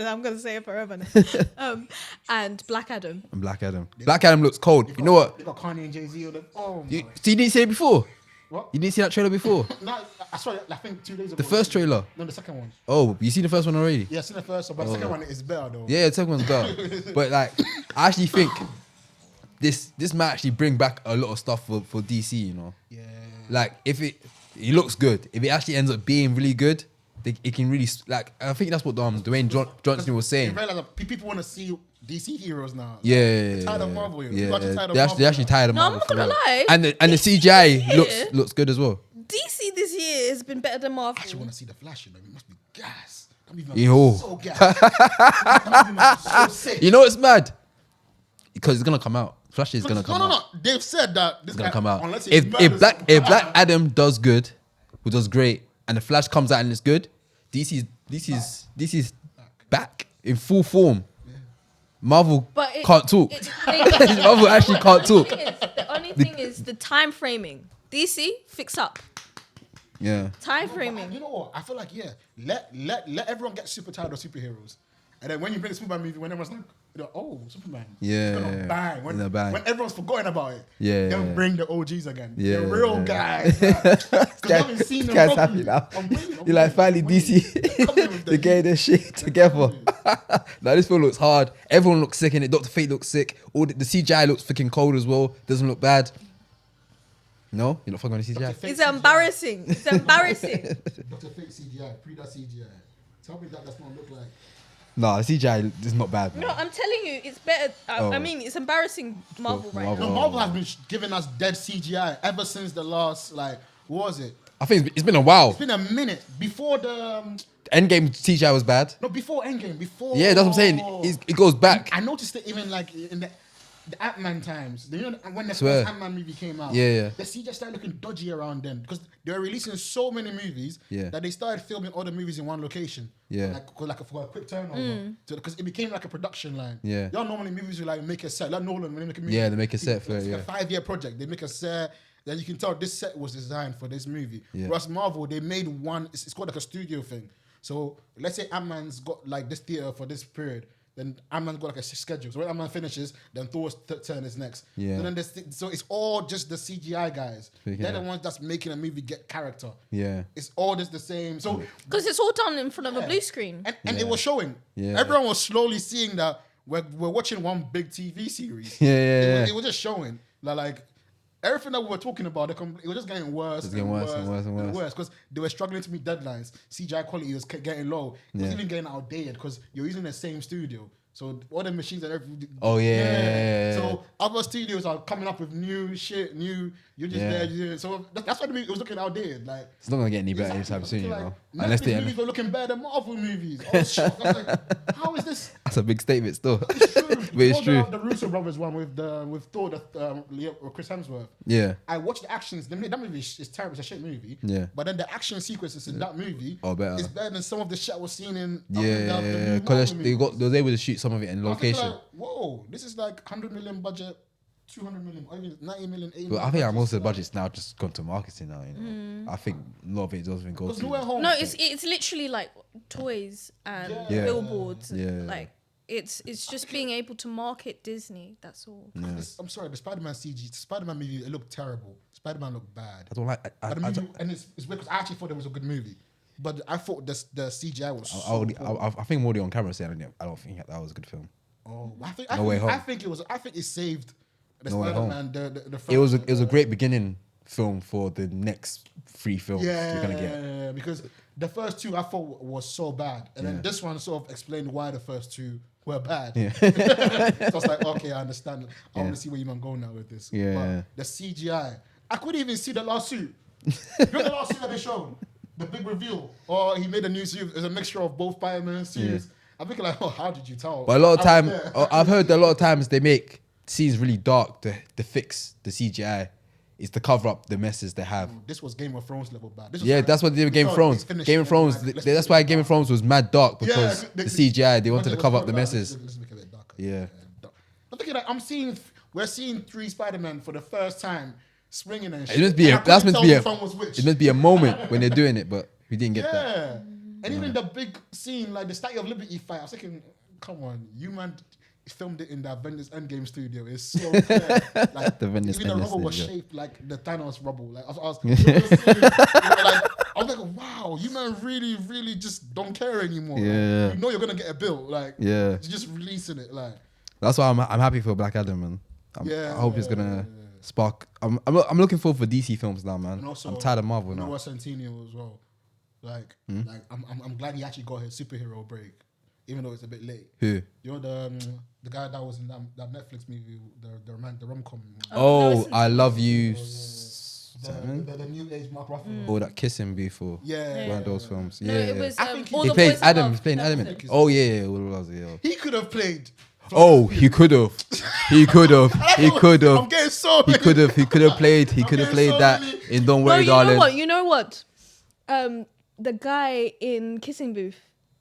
I'm gonna say it forever now. And Black Adam. And Black Adam. Black Adam looks cold. You know what? They got Kanye and Jay-Z on them. Oh, You my. didn't see it before. What? You didn't see that trailer before. No, I saw it, I think 2 days ago. The first trailer. No, the second one. Oh, you seen the first one already? Yeah, I seen the first one, but the second one is better though. Yeah, the second one's better. But like, I actually think this might actually bring back a lot of stuff for DC. You know, Yeah. like if it looks good, if it actually ends up being really good, it can really like. I think that's what Dwayne Johnson was You saying. realize that people want to see DC heroes now. Yeah, They're tired of Marvel. You know? People are tired of they're Marvel actually now. tired of No, I'm Marvel. not for gonna real. lie. And the DC CGI here- looks good as well. DC this year has been better than I actually Marvel. want to see the Flash. You know, it must be gas. That movie Yo. must be so gas. That movie must be so sick. You know it's mad because it's gonna come out. Flash is gonna come out. No. They've said that this It's gonna guy- come out. unless If it's murderous- Black Adam does good, who does great, and the Flash comes out and it's good, DC's This is back in full form. Marvel can't talk. Marvel actually can't talk. The only thing is the time framing. DC, fix up. Yeah. Time You framing. know what? I feel like let everyone get super tired of superheroes, and then when you bring a Superman movie, when everyone's like, oh, Superman, Yeah, it's gonna bang. When, bang. when everyone's forgotten about it, Yeah, they'll yeah. bring the OGs again, Yeah, the real yeah. guys. Because I haven't seen them Guy's properly. happy now. I'm waiting, You're like, finally, I'm waiting. They're coming DC, with they're getting their shit together. Now, this film looks hard. Everyone looks sick in it. Dr. Fate looks sick. All the CGI looks freaking cold as well. Doesn't look bad. No? You're not fucking on the CGI? It's embarrassing. It's embarrassing. Dr. Fate CGI, pre that CGI. Tell me that does not look like. Nah, the CGI is not bad. No, Man. I'm telling you, it's better. Oh. I mean, it's embarrassing Marvel right Marvel. now. No, Marvel has been giving us dead CGI ever since the last, like, what was it? I think it's been a while. It's been a minute before the. Endgame CGI was bad. No, before Endgame, before. Yeah, that's what I'm saying. It goes back. I noticed it even like in the Ant-Man times. You know, when the Swear. first Ant-Man movie came out. Yeah, yeah. The CGI started looking dodgy around then because they were releasing so many movies Yeah. that they started filming all the movies in one location. Yeah. For a quick turnover. Because it became like a production line. Yeah. Y'all normally movies will like make a set. Like Nolan, when they make a movie. Yeah, they make a set for it, it's yeah. a 5-year project. They make a set. Then you can tell this set was designed for this movie. Yeah. Whereas Marvel, they made one. It's called like a studio thing. So let's say Ant-Man's got like this theater for this period. Then Ant-Man's got like a schedule. So when Ant-Man finishes, then Thor's turn is next. Yeah. So then so it's all just the CGI guys. Yeah. They're the ones that's making a movie get character. Yeah. It's all just the same. So Because it's all done in front of a blue screen. and it was showing. Yeah. Everyone was slowly seeing that we're watching one big TV series. Yeah. It was just showing like everything that we were talking about. It was just getting worse. It's getting worse and worse and worse. because they were struggling to meet deadlines. CGI quality was getting low. It was even getting outdated because you're using the same studio. So all the machines and everything. Oh, yeah. So other studios are coming up with new shit, You're just Yeah. there. So that's why it was looking outdated. Like It's not gonna get any better exactly. anytime soon, you Like, know. Netflix Unless they. movies were looking better than Marvel movies. I was shocked. I was like, how is this? That's a big statement, still. True. But it's You know true. The Russo brothers one with Thor, Chris Hemsworth. Yeah. I watched the actions. That movie is terrible. It's a shit movie. Yeah. But then the action sequences in that movie better. is better than some of the shit I was seeing in Yeah, because they was able to shoot some of it in I was thinking location. like, whoa, this is like 100 million budget, 200 million, or even 90 million, 80 But million. I think budget. most of the budget's now just gone to marketing now. You know, I think a lot of it doesn't go Because to. Nowhere Home. No, it's literally like toys and Yeah. billboards. Yeah. Like it's just being able to market Disney. That's all. I'm sorry, the Spider-Man CG, the Spider-Man movie, it looked terrible. Spider-Man looked bad. I don't like. But the movie, and it's weird because I actually thought it was a good movie, but I thought the CGI was. I think more on camera saying I don't think that was a good film. Oh, No Way Home. I think it was. I think it saved the No Way Home. Spider-Man. The It was a great beginning film for the next 3 films we're gonna get. Yeah, because the first 2 I thought was so bad, and then this one sort of explained why the first 2 were bad. Yeah. So I was like, okay, I understand. I want Yeah. to see where you man go now with this. Yeah. But the CGI, I couldn't even see the last suit. You know the last suit that they showed, the big reveal, or he made a new suit. It's a mixture of both Spider-Man suits. I'm thinking like, oh, how did you tell? But a lot of I time, was there. I've heard that a lot of times they make scenes really dark to fix the CGI. Is to cover up the messes they have. This was Game of Thrones level bad. This was Yeah, like, that's what they did with Game of we Thrones. finished Game of it, Thrones, like, let's that's make why it Game of dark. Thrones was mad dark because Yeah, the CGI, they wanted to cover up the messes. Let's make it a bit darker. Yeah. I'm thinking like we're seeing 3 Spider-Men for the first time swinging and shit. It must be And I couldn't tell which one was it which. must be a moment when they're doing it, but we didn't get that. Yeah. And even the big scene, like the Statue of Liberty fight, I was thinking, come on, you man filmed it in the Avengers Endgame studio. It's so clear. Like, The Avengers even the Endgame rubble was studio. shaped like the Thanos rubble. Like I was like, wow, you man really, really just don't care anymore. Yeah. Like, you know you're gonna get a bill. Like, Yeah. you're just releasing it. Like, That's why I'm happy for Black Adam, man. I hope it's gonna spark. I'm looking forward for DC films now, man. and also, I'm tired of Marvel you know now. what, Centennial as well. Like, I'm glad he actually got his superhero break, even though it's a bit late. Who? You know the guy that was in that Netflix movie, the rom-com. Oh, I love you. The new age Mark Ruffalo. Oh, that kissing before. Yeah. One of those films. No, Yeah. it was. I think all He the played boys Adam. above. He's playing Adam in Netflix. it. Oh yeah, what was it? Yeah. He could have played. Oh, he could have. He could have. He could I'm have. getting so He many. could have. He could have played. He could have getting played so that many. in Don't No, Worry, you Darling. know what? You know what? The guy in Kissing Booth.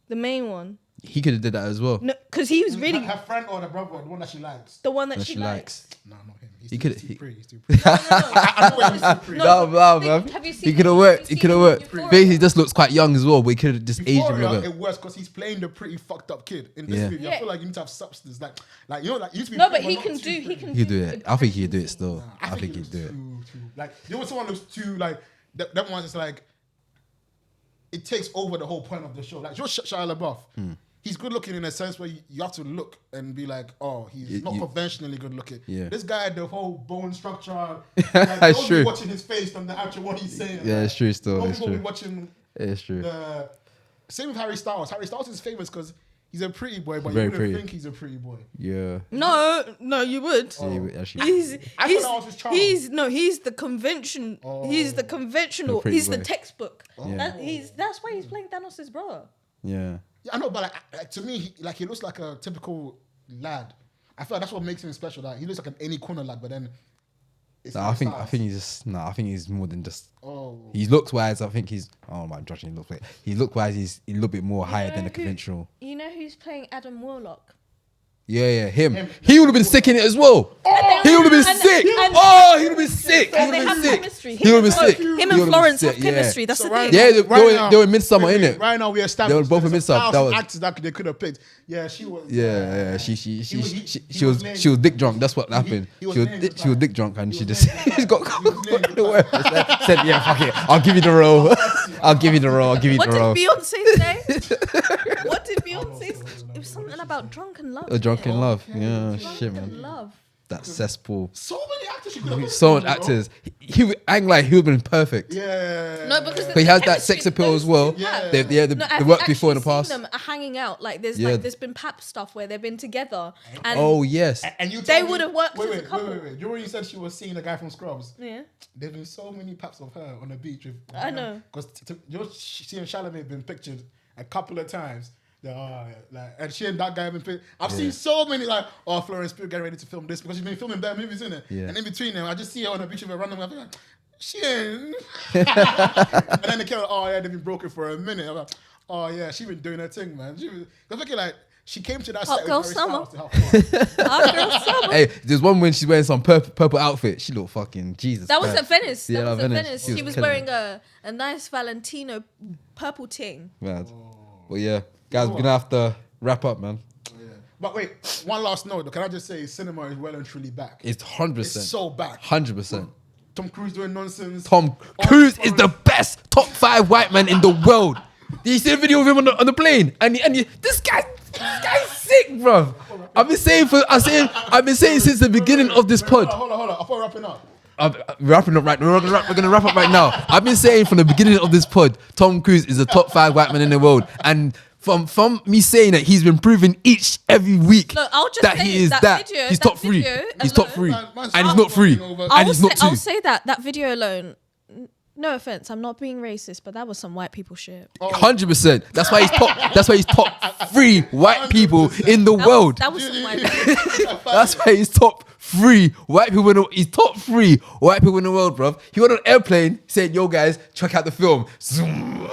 The main one. He could have did that as well. No, because he was really Her friend or the brother, the one that she likes. the one that That she she likes. No, not him. He could- He's he- too pretty. He's too pretty. I know he's too pretty. No, but man. have you seen He could have him- worked. have He you could have seen worked. him in Euphoria? Basically, he just looks quite young as well, but he could have just aged him a Euphoria, bit. it works because he's playing the pretty fucked up kid. In this Yeah. movie, I Yeah. feel like you need to have substance. Like you know, like you need to be. No, pretty, but he not can too do. He pretty. can He'd do it. I think he'd do it still. I think he he'd do it. looks too, like you know, when someone looks too like that one is like it takes over the whole point of the show. Like you're Shia LaBeouf. He's good looking in a sense where you have to look and be like, oh, he's not conventionally good looking. Yeah. This guy, the whole bone structure, like, That's don't true. be watching his face than the actual what he's saying. Yeah, it's true still. Don't It's people be true. watching It's true. the same with Harry Styles. Harry Styles is famous because he's a pretty boy, but Very you wouldn't pretty. think he's a pretty boy. Yeah. No, you would. Yeah, he would actually. He's I thought that was his charm. he's the convention. He's the conventional. Pretty He's the boy. textbook. Yeah. That's why he's playing Thanos' brother. Yeah. Yeah, I know, but like to me, he looks like a typical lad. I feel like that's what makes him special. Like he looks like an any corner lad, but then it's I think Styles. he's just I think he's more than just. Oh, He looks wise. I think he's. Oh my, judging looks like he look wise. He's a little bit more higher than the conventional. You know who's playing Adam Warlock? Yeah, him. He would have been sick in it as well. And He would have been and- sick. and- Oh, he would have been sick. He And would they have have been sick. chemistry. He would have been sick. Him He and would've been Florence have sick, yeah. chemistry. That's So the right thing. Yeah, now- they were in Midsummer, wait, innit? right now we established They were both in there's Midsummer. That 1,000 was- actors that they could have picked. Yeah, she was. Yeah, she he was named- she was dick drunk. That's what happened. he was She was named, she was dick drunk and she just she got named, the word. Said yeah, fuck it. I'll give you the role. I'll give you the role. I'll give you What the did role. Beyonce say? What did Beyonce say? It was something about drunken love. A drunken love. Okay. Yeah, shit, Drunken man. love. That cesspool. So many actors she could have. So much actors. He would act like he would have been perfect. Yeah. No, because But he has that chemistry sex appeal those as well. two have. They No, they have you worked before in the actually past. seen them hanging out. Like there's Yeah. there's been pap stuff where they've been together. And Oh yes. And you They told me- would have worked wait, as a wait, couple. Wait. You already said she was seeing a guy from Scrubs. yeah. There's been so many paps of her on the beach. With, I know. Because she and Chalamet been pictured a couple of times. And she and that guy have been pictured. I've seen so many Florence Pugh getting ready to film this because she's been filming bad movies, innit? Yeah. And in between them, I just see her on the beach with a random. I'm like, she ain't. And then they came like, oh yeah, they've been broken for a minute. I'm like, oh yeah, she been doing her thing, man. She was looking like she came to that Hot set girl with Harry summer. Styles to have fun. Hot girl summer. Hey, there's one when she's wearing some purple outfit. She looked fucking Jesus. That was Christ. at Venice. Yeah, That was at Venice. Venice. She was She was killing wearing a nice Valentino purple ting. Mad. Well, yeah, guys, we're gonna have to wrap up, man. Yeah. But wait, one last note. Though. Can I just say, cinema is well and truly back. It's 100%. It's so back. 100%. Tom Cruise doing nonsense. Tom Cruise is the best top 5 white man in the world. Did you see the video of him on the plane? And this guy's sick, bro. I've been saying since the beginning of this pod. Hold on. I thought we're wrapping up. Wrapping up right now. We're gonna wrap up right now. I've been saying from the beginning of this pod, Tom Cruise is the top 5 white man in the world, and from me saying that, he's been proving every week Look, I'll just that say he is that that. video- He's that top 3. video He's top 3, alone- Man, and he's not 3, over. and he's not 2. I'll say that video alone. No offense, I'm not being racist, but that was some white people shit. 100%. That's why he's top. That's why he's top 3 white people in the world. That was some white people. That's why he's top 3 white people. He's top 3 white people in the world, bruv. He went on an airplane saying, "Yo, guys, check out the film." Zoom.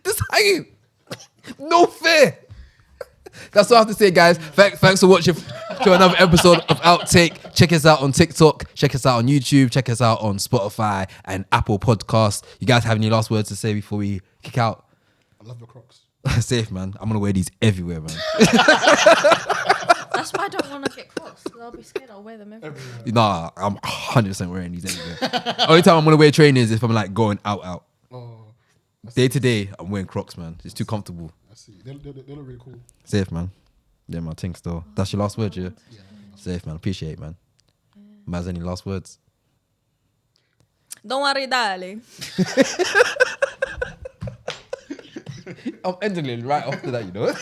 This hanging. No fair. That's all I have to say, guys. Thanks for watching to another episode of Outtake. Check us out on TikTok. Check us out on YouTube. Check us out on Spotify and Apple Podcasts. You guys have any last words to say before we kick out? I love your Crocs. Safe, man. I'm gonna wear these everywhere, man. That's why I don't want to get Crocs, because I'll be scared I'll wear them everywhere. Nah, I'm 100% wearing these everywhere. Only time I'm gonna wear trainers is if I'm like going out. Oh, Day to day, I'm wearing Crocs, man. It's too comfortable. I see. They look really cool. Safe, man. Yeah, my thing still. That's your last word, yeah? Safe, man. Appreciate it, man. Maz, any last words? Don't worry, darling. I'm ending it right after that, you know?